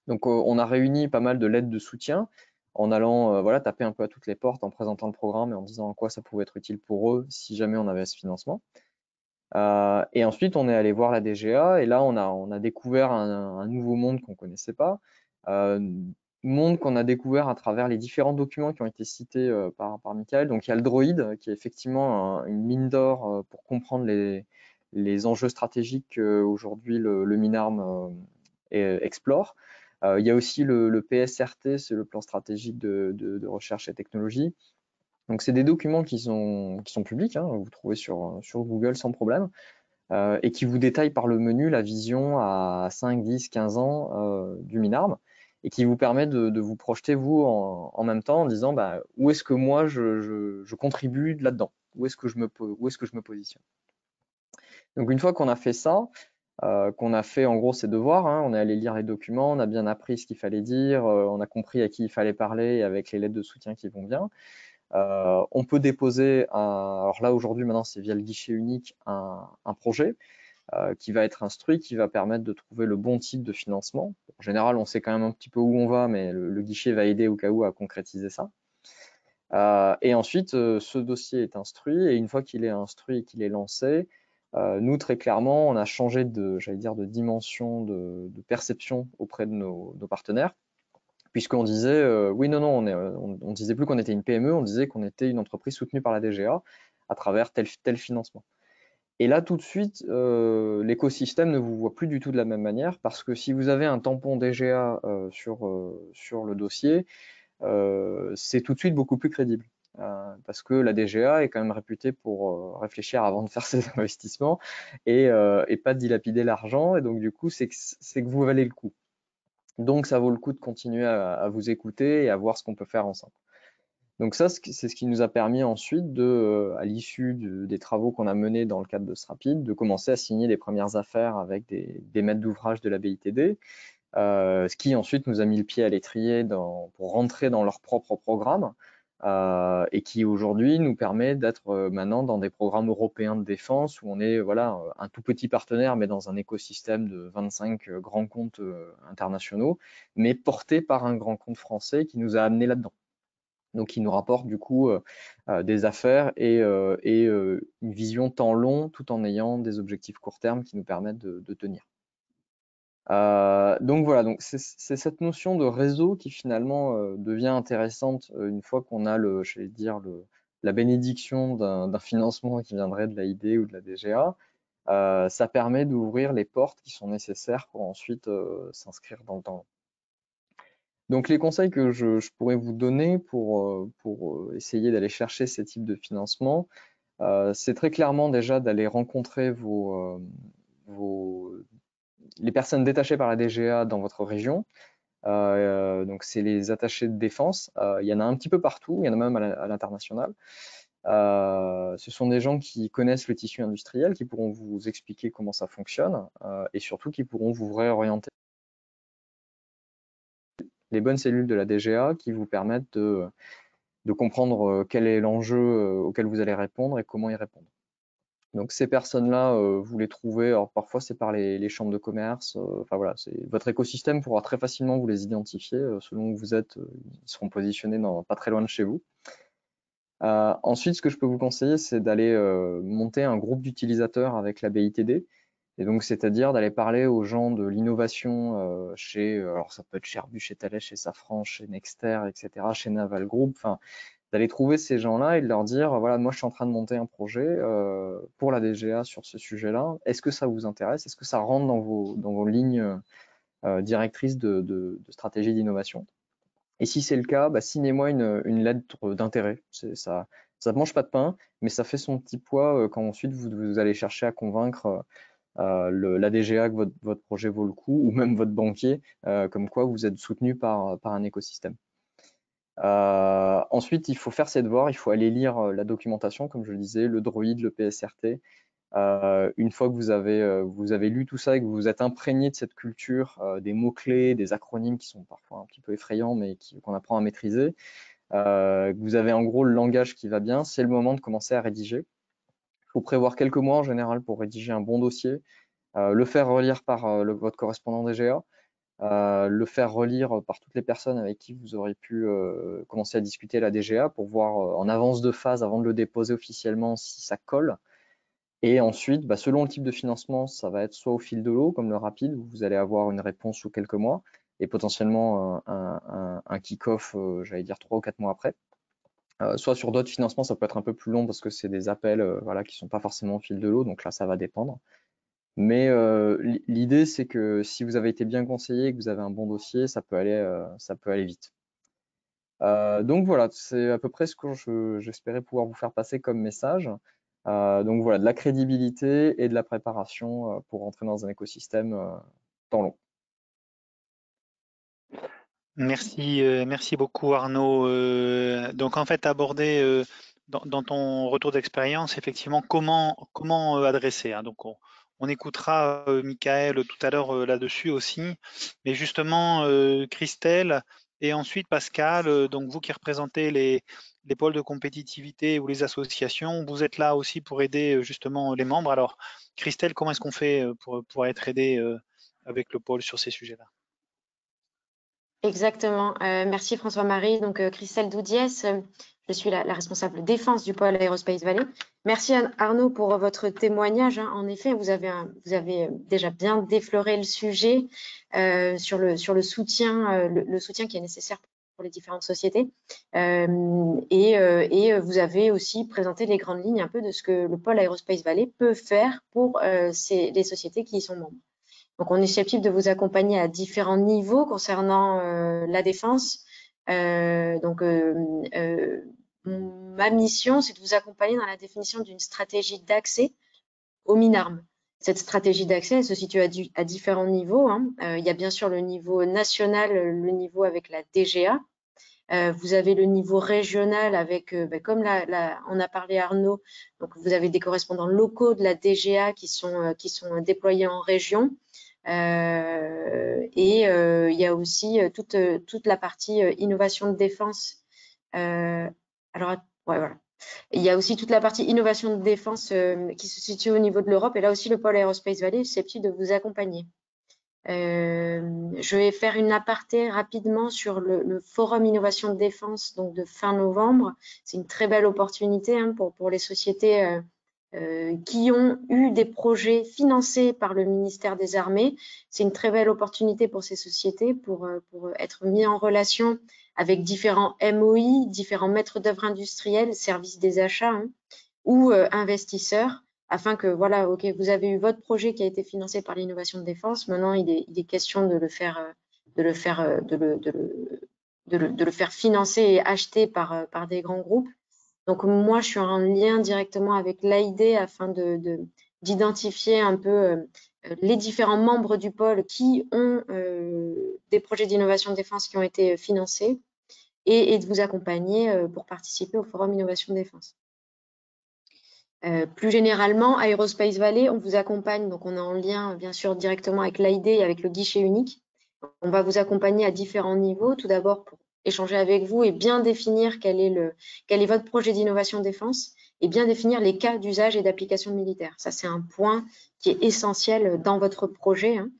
Donc on a réuni pas mal de lettres de soutien en allant voilà, taper un peu à toutes les portes, en présentant le programme et en disant en quoi ça pouvait être utile pour eux si jamais on avait ce financement. Et ensuite, on est allé voir la DGA et là, on a découvert un nouveau monde qu'on ne connaissait pas, monde qu'on a découvert à travers les différents documents qui ont été cités par Michael. Donc, il y a le Droid, qui est effectivement une mine d'or pour comprendre les enjeux stratégiques qu'aujourd'hui le MINARM explore. Il y a aussi le PSRT, c'est le plan stratégique de recherche et technologie. Donc, c'est des documents qui sont publics, hein, vous trouvez sur Google sans problème, et qui vous détaillent par le menu la vision à 5, 10, 15 ans du MINARM, et qui vous permet de vous projeter, vous, en même temps, en disant bah, où est-ce que moi je contribue là-dedans, où est-ce que je me positionne. Donc, une fois qu'on a fait ça, qu'on a fait en gros ses devoirs, hein, on est allé lire les documents, on a bien appris ce qu'il fallait dire, on a compris à qui il fallait parler avec les lettres de soutien qui vont bien. On peut déposer, alors là aujourd'hui maintenant c'est via le guichet unique, un projet qui va être instruit, qui va permettre de trouver le bon type de financement. En général, on sait quand même un petit peu où on va, mais le guichet va aider au cas où à concrétiser ça. Et ensuite, ce dossier est instruit, et une fois qu'il est instruit et qu'il est lancé, nous, très clairement, on a changé j'allais dire, de dimension de perception auprès de nos partenaires, puisqu'on disait, oui, non, on disait plus qu'on était une PME, on disait qu'on était une entreprise soutenue par la DGA à travers tel financement. Et là, tout de suite, l'écosystème ne vous voit plus du tout de la même manière, parce que si vous avez un tampon DGA sur le dossier, c'est tout de suite beaucoup plus crédible. Parce que la DGA est quand même réputée pour réfléchir avant de faire ses investissements et pas dilapider l'argent. Et donc, du coup, c'est que vous valez le coup. Donc, ça vaut le coup de continuer à vous écouter et à voir ce qu'on peut faire ensemble. Donc ça, c'est ce qui nous a permis ensuite, à l'issue des travaux qu'on a menés dans le cadre de ce rapide, de commencer à signer les premières affaires avec des maîtres d'ouvrage de la BITD, ce qui ensuite nous a mis le pied à l'étrier pour rentrer dans leur propre programme, et qui aujourd'hui nous permet d'être maintenant dans des programmes européens de défense où on est voilà, un tout petit partenaire, mais dans un écosystème de 25 grands comptes internationaux, mais porté par un grand compte français qui nous a amenés là-dedans. donc qui nous rapporte du coup des affaires et une vision temps long, tout en ayant des objectifs court terme qui nous permettent de tenir. Donc voilà, donc c'est cette notion de réseau qui finalement devient intéressante une fois qu'on a j'allais dire la bénédiction d'un financement qui viendrait de l'AID ou de la DGA. Ça permet d'ouvrir les portes qui sont nécessaires pour ensuite s'inscrire dans le temps. Donc les conseils que je pourrais vous donner pour essayer d'aller chercher ces types de financement, c'est très clairement déjà d'aller rencontrer les personnes détachées par la DGA dans votre région. Donc c'est les attachés de défense. Il y en a un petit peu partout, il y en a même à l'international. Ce sont des gens qui connaissent le tissu industriel, qui pourront vous expliquer comment ça fonctionne et surtout qui pourront vous réorienter les bonnes cellules de la DGA qui vous permettent de comprendre quel est l'enjeu auquel vous allez répondre et comment y répondre. Donc ces personnes-là, vous les trouvez, alors parfois c'est par les chambres de commerce, enfin voilà, votre écosystème pourra très facilement vous les identifier, selon où vous êtes, ils seront positionnés pas très loin de chez vous. Ensuite, ce que je peux vous conseiller, c'est d'aller monter un groupe d'utilisateurs avec la BITD, et donc c'est-à-dire d'aller parler aux gens de l'innovation alors ça peut être chez Airbus, chez Thales, chez Safran, chez Nexter, etc., chez Naval Group, enfin d'aller trouver ces gens-là et de leur dire, voilà, moi je suis en train de monter un projet pour la DGA sur ce sujet-là. Est-ce que ça vous intéresse? Est-ce que ça rentre dans vos lignes directrices de stratégie d'innovation? Et si c'est le cas, bah, signez-moi une lettre d'intérêt. Ça ne mange pas de pain, mais ça fait son petit poids quand ensuite vous allez chercher à convaincre la DGA que votre projet vaut le coup, ou même votre banquier, comme quoi vous êtes soutenu par un écosystème. Ensuite, il faut faire ses devoirs, il faut aller lire la documentation, comme je le disais, le droïde, le PSRT. Une fois que vous avez lu tout ça et que vous vous êtes imprégné de cette culture, des mots-clés, des acronymes qui sont parfois un petit peu effrayants, mais qu'on apprend à maîtriser, que vous avez en gros le langage qui va bien, c'est le moment de commencer à rédiger. Il faut prévoir quelques mois en général pour rédiger un bon dossier, le faire relire par votre correspondant DGA, le faire relire par toutes les personnes avec qui vous aurez pu commencer à discuter à la DGA pour voir en avance de phase avant de le déposer officiellement si ça colle. Et ensuite, bah, selon le type de financement, ça va être soit au fil de l'eau, comme le rapide, où vous allez avoir une réponse sous quelques mois et potentiellement un kick-off, j'allais dire 3 ou 4 mois après. Soit sur d'autres financements, ça peut être un peu plus long parce que c'est des appels voilà, qui ne sont pas forcément au fil de l'eau, donc là, ça va dépendre. Mais l'idée, c'est que si vous avez été bien conseillé et que vous avez un bon dossier, ça peut aller vite. Donc voilà, c'est à peu près ce que j'espérais pouvoir vous faire passer comme message. Donc voilà, de la crédibilité et de la préparation pour rentrer dans un écosystème temps long. Merci beaucoup Arnaud. Donc en fait, aborder dans ton retour d'expérience, effectivement, comment adresser, hein. Donc on écoutera Michael tout à l'heure là-dessus aussi, mais justement Christelle et ensuite Pascal, donc vous qui représentez les pôles de compétitivité ou les associations, vous êtes là aussi pour aider justement les membres. Alors Christelle, comment est-ce qu'on fait pour être aidé avec le pôle sur ces sujets-là? Exactement. Merci François-Marie. Donc Christelle Doudiès, je suis la responsable défense du pôle Aerospace Valley. Merci Arnaud pour votre témoignage, hein. En effet, vous avez déjà bien défloré le sujet sur le soutien, le soutien qui est nécessaire pour les différentes sociétés. Et vous avez aussi présenté les grandes lignes un peu de ce que le pôle Aerospace Valley peut faire pour les sociétés qui y sont membres. Donc, on est susceptible de vous accompagner à différents niveaux concernant la défense. Ma mission, c'est de vous accompagner dans la définition d'une stratégie d'accès aux mines-armes. Cette stratégie d'accès, elle se situe à différents niveaux, hein. Il y a bien sûr le niveau national, le niveau avec la DGA. Vous avez le niveau régional avec, comme on a parlé Arnaud, donc vous avez des correspondants locaux de la DGA qui sont déployés en région. Il y a aussi toute la partie innovation de défense. Voilà. Il y a aussi toute la partie innovation de défense qui se situe au niveau de l'Europe. Et là aussi, le pôle Aerospace Valley est susceptible de vous accompagner. Je vais faire une aparté rapidement sur le Forum Innovation de Défense donc de fin novembre. C'est une très belle opportunité hein, pour les sociétés qui ont eu des projets financés par le ministère des Armées. C'est une très belle opportunité pour ces sociétés pour être mis en relation avec différents MOI, différents maîtres d'œuvre industriels, services des achats hein, ou investisseurs, afin que, voilà, ok, vous avez eu votre projet qui a été financé par l'innovation de défense, maintenant il est question de le faire, de le faire financer et acheter par des grands groupes. Donc moi, je suis en lien directement avec l'AID afin d'identifier un peu les différents membres du pôle qui ont des projets d'innovation de défense qui ont été financés et de vous accompagner pour participer au Forum Innovation de Défense. Plus généralement, Aerospace Valley, on vous accompagne, donc on est en lien bien sûr directement avec l'AID et avec le guichet unique. On va vous accompagner à différents niveaux, tout d'abord pour échanger avec vous et bien définir quel est votre projet d'innovation défense et bien définir les cas d'usage et d'application militaire. Ça, c'est un point qui est essentiel dans votre projet. Hein.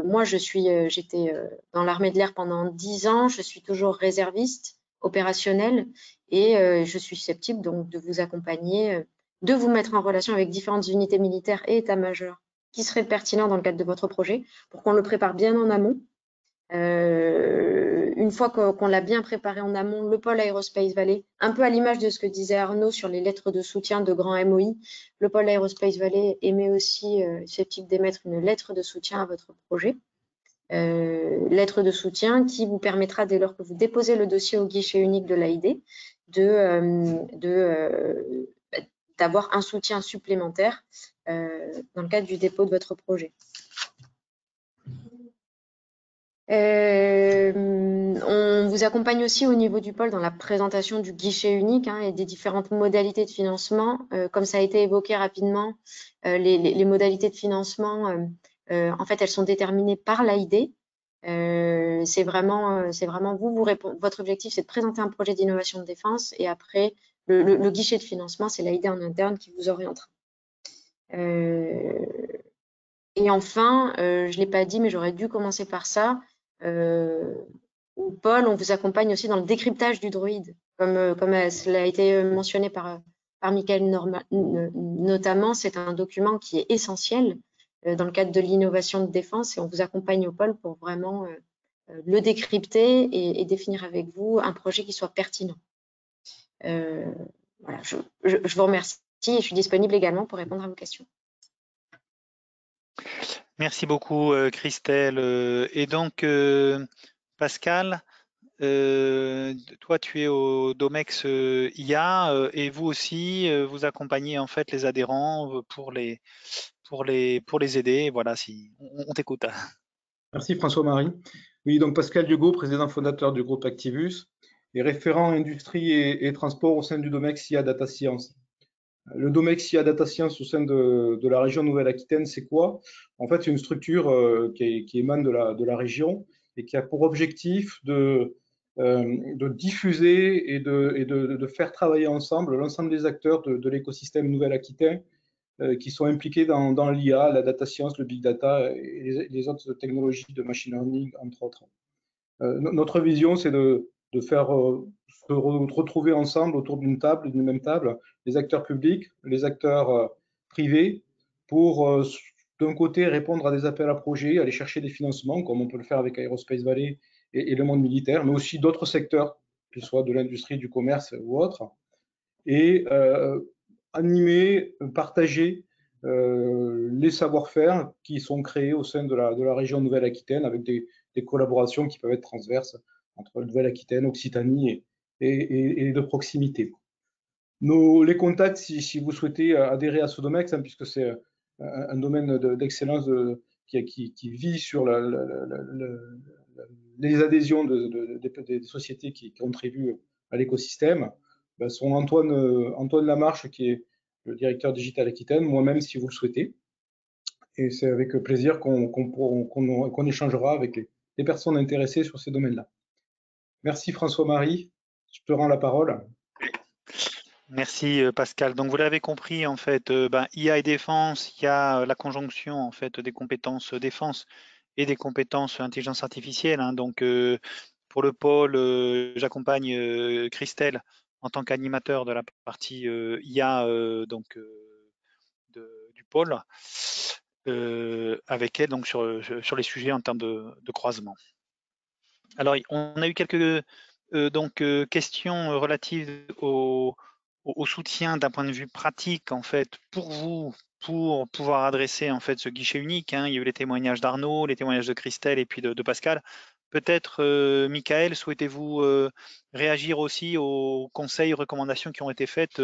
Moi, j'étais dans l'armée de l'air pendant 10 ans, je suis toujours réserviste opérationnel et je suis susceptible donc de vous accompagner, de vous mettre en relation avec différentes unités militaires et états-majors qui seraient pertinents dans le cadre de votre projet pour qu'on le prépare bien en amont. Une fois qu'on l'a bien préparé en amont, le pôle Aerospace Valley, un peu à l'image de ce que disait Arnaud sur les lettres de soutien de grands MOI, le pôle Aerospace Valley émet aussi, susceptible d'émettre une lettre de soutien à votre projet. Lettre de soutien qui vous permettra, dès lors que vous déposez le dossier au guichet unique de l'AID, d'avoir un soutien supplémentaire dans le cadre du dépôt de votre projet. On vous accompagne aussi au niveau du pôle dans la présentation du guichet unique hein, et des différentes modalités de financement. Comme ça a été évoqué rapidement, les modalités de financement, en fait, elles sont déterminées par l'AID. C'est vraiment vous répondre. Votre objectif, c'est de présenter un projet d'innovation de défense et après, le guichet de financement, c'est l'AID en interne qui vous orientera. Et enfin, je ne l'ai pas dit, mais j'aurais dû commencer par ça. Au pôle, on vous accompagne aussi dans le décryptage du droïde, comme cela a été mentionné par Michael notamment. C'est un document qui est essentiel dans le cadre de l'innovation de défense et on vous accompagne au pôle pour vraiment le décrypter et définir avec vous un projet qui soit pertinent. Voilà, je vous remercie et je suis disponible également pour répondre à vos questions. Merci beaucoup, Christelle. Et donc, Pascal, toi, tu es au Domex IA et vous aussi, vous accompagnez en fait les adhérents pour les aider. Voilà, si on t'écoute. Merci François-Marie. Oui, donc Pascal Diogo, président fondateur du groupe Activus et référent industrie et transport au sein du Domex IA Data Science. Le Domex IA Data Science au sein de la région Nouvelle-Aquitaine, c'est quoi? En fait, c'est une structure qui émane de la région et qui a pour objectif de diffuser et de faire travailler ensemble l'ensemble des acteurs de l'écosystème Nouvelle-Aquitaine qui sont impliqués dans l'IA, la data science, le big data et les autres technologies de machine learning, entre autres. Notre vision, c'est de faire se retrouver ensemble autour d'une même table, les acteurs publics, les acteurs privés, pour d'un côté répondre à des appels à projets, aller chercher des financements, comme on peut le faire avec Aerospace Valley et le monde militaire, mais aussi d'autres secteurs, qu'ils soient de l'industrie, du commerce ou autres, et animer, partager les savoir-faire qui sont créés au sein de la région Nouvelle-Aquitaine avec des collaborations qui peuvent être transverses entre Nouvelle-Aquitaine, Occitanie et de proximité. Les contacts, si vous souhaitez adhérer à ce Domex, hein, puisque c'est un domaine d'excellence qui vit sur les adhésions des sociétés qui contribuent à l'écosystème, ben, sont Antoine Lamarche, qui est le directeur digital Aquitaine, moi-même, si vous le souhaitez. Et c'est avec plaisir qu'on échangera avec les personnes intéressées sur ces domaines-là. Merci François-Marie, je te rends la parole. Merci Pascal. Donc vous l'avez compris en fait, IA et défense, il y a la conjonction en fait des compétences défense et des compétences intelligence artificielle, hein. Donc pour le pôle, j'accompagne Christelle en tant qu'animateur de la partie IA du pôle avec elle donc sur les sujets en termes de croisement. Alors on a eu quelques questions relatives au soutien d'un point de vue pratique en fait pour vous pour pouvoir adresser en fait ce guichet unique, hein. Il y a eu les témoignages d'Arnaud, les témoignages de Christelle et puis de Pascal. Peut-être Michael, souhaitez-vous réagir aussi aux conseils, recommandations qui ont été faites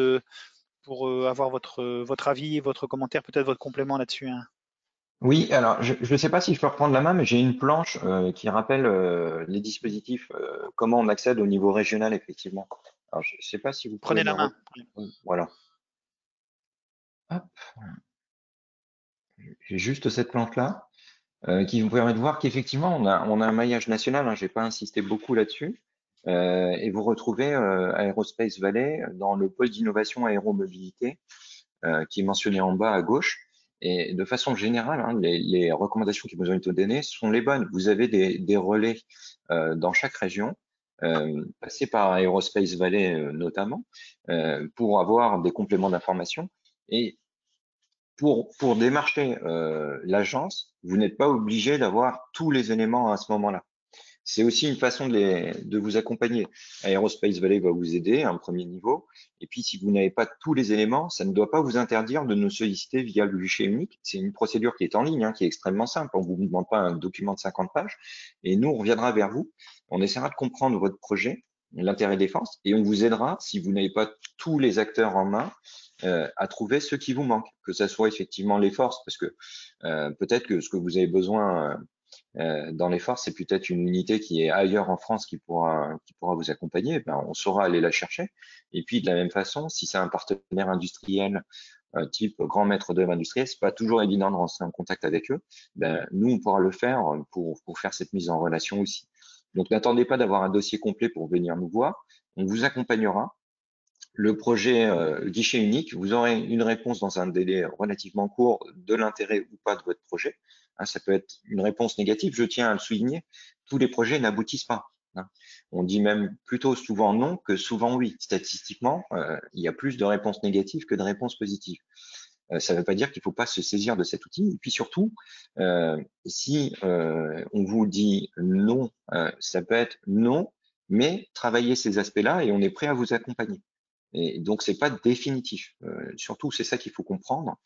pour avoir votre avis, votre commentaire, peut-être votre complément là-dessus, hein. Oui, alors je ne sais pas si je peux reprendre la main, mais j'ai une planche qui rappelle les dispositifs, comment on accède au niveau régional, effectivement. Alors, je ne sais pas si vous pouvez Prenez me la main. Voilà. Hop. J'ai juste cette planche-là qui vous permet de voir qu'effectivement, on a un maillage national, hein, je n'ai pas insisté beaucoup là-dessus, et vous retrouvez Aerospace Valley dans le pôle d'innovation aéromobilité qui est mentionné en bas à gauche. Et de façon générale, hein, les recommandations qui vous ont été données sont les bonnes. Vous avez des relais dans chaque région, passés par Aerospace Valley notamment, pour avoir des compléments d'information. Et pour démarcher l'agence, vous n'êtes pas obligé d'avoir tous les éléments à ce moment-là. C'est aussi une façon de vous accompagner. Aerospace Valley va vous aider à un premier niveau. Et puis, si vous n'avez pas tous les éléments, ça ne doit pas vous interdire de nous solliciter via le guichet unique. C'est une procédure qui est en ligne, hein, qui est extrêmement simple. On ne vous demande pas un document de 50 pages. Et nous, on reviendra vers vous. On essaiera de comprendre votre projet, l'intérêt défense, et on vous aidera, si vous n'avez pas tous les acteurs en main, à trouver ce qui vous manque, que ça soit effectivement les forces, parce que peut-être que ce que vous avez besoin dans les forces, c'est peut-être une unité qui est ailleurs en France qui pourra vous accompagner. Ben, on saura aller la chercher. Et puis de la même façon, si c'est un partenaire industriel type grand maître d'œuvre industriel, c'est pas toujours évident de rentrer en contact avec eux. Ben, nous, on pourra le faire pour faire cette mise en relation aussi. Donc n'attendez pas d'avoir un dossier complet pour venir nous voir. On vous accompagnera. Le projet guichet unique, vous aurez une réponse dans un délai relativement court de l'intérêt ou pas de votre projet. Hein, ça peut être une réponse négative, je tiens à le souligner, tous les projets n'aboutissent pas. Hein. On dit même plutôt souvent non que souvent oui. Statistiquement, il y a plus de réponses négatives que de réponses positives. Ça ne veut pas dire qu'il ne faut pas se saisir de cet outil. Et puis surtout, si on vous dit non, ça peut être non, mais travaillez ces aspects-là et on est prêt à vous accompagner. Et donc, c'est pas définitif. Surtout, c'est ça qu'il faut comprendre.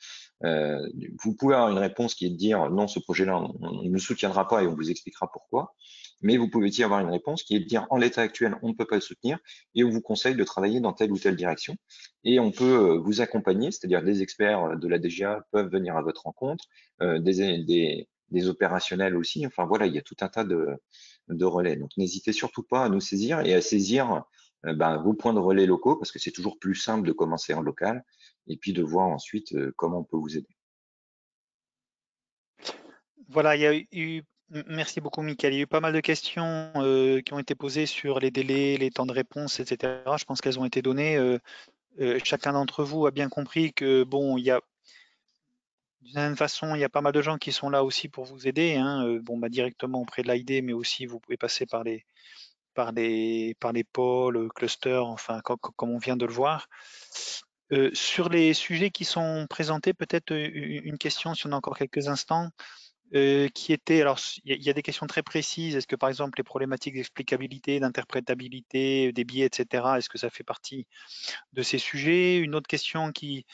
Vous pouvez avoir une réponse qui est de dire non, ce projet-là, on ne soutiendra pas et on vous expliquera pourquoi. Mais vous pouvez aussi avoir une réponse qui est de dire en l'état actuel, on ne peut pas le soutenir et on vous conseille de travailler dans telle ou telle direction. Et on peut vous accompagner, c'est-à-dire des experts de la DGA peuvent venir à votre rencontre, des opérationnels aussi. Enfin voilà, il y a tout un tas de relais. Donc, n'hésitez surtout pas à nous saisir et à saisir vos points de relais locaux, parce que c'est toujours plus simple de commencer en local et puis de voir ensuite comment on peut vous aider. Voilà, il y a eu, merci beaucoup Mickaël, il y a eu pas mal de questions qui ont été posées sur les délais, les temps de réponse, etc. Je pense qu'elles ont été données. Chacun d'entre vous a bien compris que bon, il y a d'une certaine façon, il y a pas mal de gens qui sont là aussi pour vous aider, hein, directement auprès de l'AID, mais aussi vous pouvez passer par les pôles, clusters, enfin comme on vient de le voir. Sur les sujets qui sont présentés, peut-être une question, si on a encore quelques instants, qui était, alors il y a des questions très précises, est-ce que par exemple les problématiques d'explicabilité, d'interprétabilité, des biais, etc., est-ce que ça fait partie de ces sujets? Une autre question qui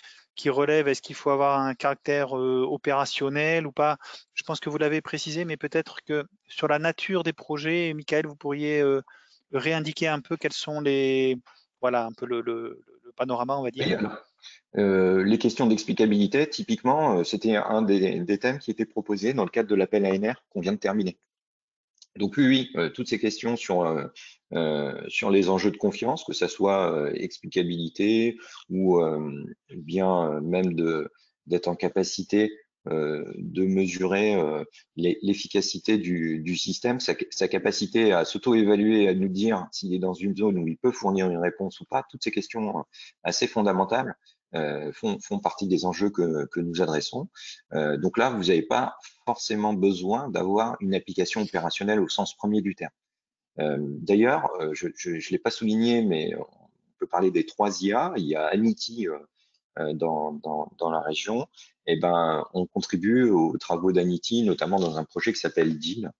relève, est-ce qu'il faut avoir un caractère opérationnel ou pas? Je pense que vous l'avez précisé, mais peut-être que sur la nature des projets, Michael, vous pourriez réindiquer un peu quels sont voilà, un peu le panorama, on va dire. Oui, alors, les questions d'explicabilité, typiquement, c'était un des thèmes qui était proposé dans le cadre de l'appel ANR qu'on vient de terminer. Donc oui, toutes ces questions sur les enjeux de confiance, que ça soit explicabilité ou bien même d'être en capacité de mesurer l'efficacité du système, sa capacité à s'auto-évaluer, à nous dire s'il est dans une zone où il peut fournir une réponse ou pas. Toutes ces questions assez fondamentales font partie des enjeux que nous adressons. Donc là, vous n'avez pas forcément besoin d'avoir une application opérationnelle au sens premier du terme. D'ailleurs, je ne l'ai pas souligné, mais on peut parler des 3 IA. Il y a Amity dans la région. Et ben, on contribue aux travaux d'Amity, notamment dans un projet qui s'appelle DEAL,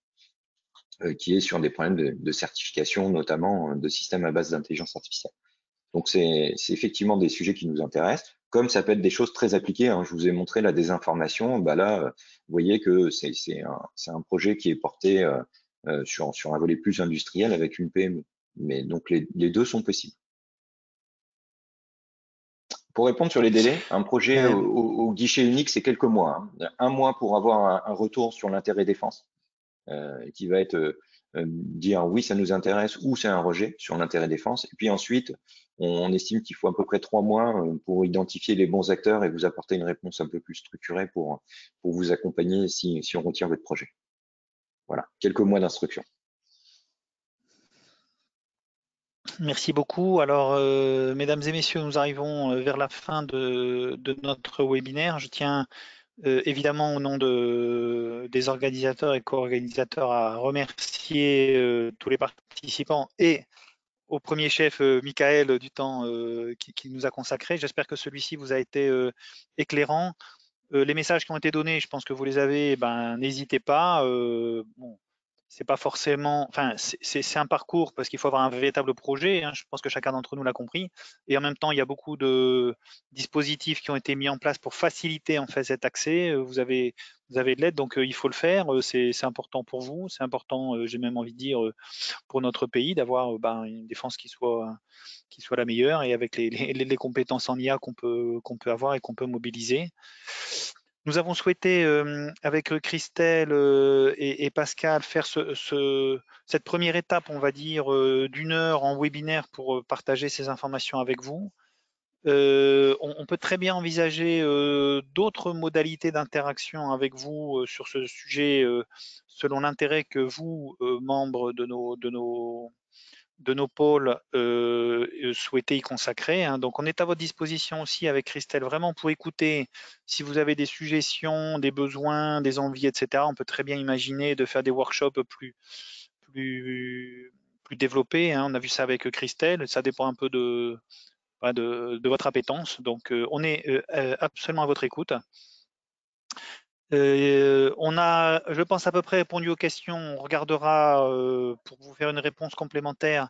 qui est sur des problèmes de certification, notamment de systèmes à base d'intelligence artificielle. Donc, c'est effectivement des sujets qui nous intéressent, comme ça peut être des choses très appliquées. Hein. Je vous ai montré la désinformation. Bah là, vous voyez que c'est un projet qui est porté sur un volet plus industriel avec une PME. Mais donc, les deux sont possibles. Pour répondre sur les délais, un projet au guichet unique, c'est quelques mois. Hein. 1 mois pour avoir un retour sur l'intérêt défense, qui va être dire oui, ça nous intéresse ou c'est un rejet sur l'intérêt défense. Et puis ensuite, on estime qu'il faut à peu près 3 mois pour identifier les bons acteurs et vous apporter une réponse un peu plus structurée pour vous accompagner si on retient votre projet. Voilà, quelques mois d'instruction. Merci beaucoup. Alors, mesdames et messieurs, nous arrivons vers la fin de notre webinaire. Je tiens évidemment au nom des organisateurs et co-organisateurs à remercier tous les participants et au premier chef Michael du temps qui nous a consacré. J'espère que celui-ci vous a été éclairant. Les messages qui ont été donnés, je pense que vous les avez, ben, n'hésitez pas. Bon, c'est pas forcément, enfin, c'est un parcours parce qu'il faut avoir un véritable projet. Hein, je pense que chacun d'entre nous l'a compris. Et en même temps, il y a beaucoup de dispositifs qui ont été mis en place pour faciliter en fait cet accès. Vous avez de l'aide, donc il faut le faire. C'est important pour vous, c'est important. J'ai même envie de dire pour notre pays d'avoir ben, une défense qui soit la meilleure et avec les compétences en IA qu'on peut avoir et qu'on peut mobiliser. Nous avons souhaité, avec Christelle et Pascal, faire cette première étape, on va dire, d'1 heure en webinaire pour partager ces informations avec vous. On peut très bien envisager d'autres modalités d'interaction avec vous sur ce sujet selon l'intérêt que vous, membres de nos pôles souhaitez y consacrer. Hein. Donc, on est à votre disposition aussi avec Christelle, vraiment pour écouter si vous avez des suggestions, des besoins, des envies, etc. On peut très bien imaginer de faire des workshops plus développés. Hein. On a vu ça avec Christelle. Ça dépend un peu de votre appétence. Donc, on est absolument à votre écoute. On a, je pense, à peu près répondu aux questions. On regardera pour vous faire une réponse complémentaire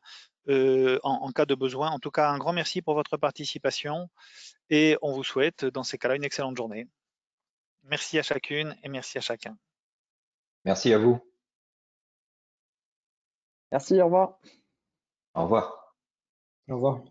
en cas de besoin. En tout cas, un grand merci pour votre participation et on vous souhaite, dans ces cas-là, une excellente journée. Merci à chacune et merci à chacun. Merci à vous. Merci, au revoir. Au revoir. Au revoir.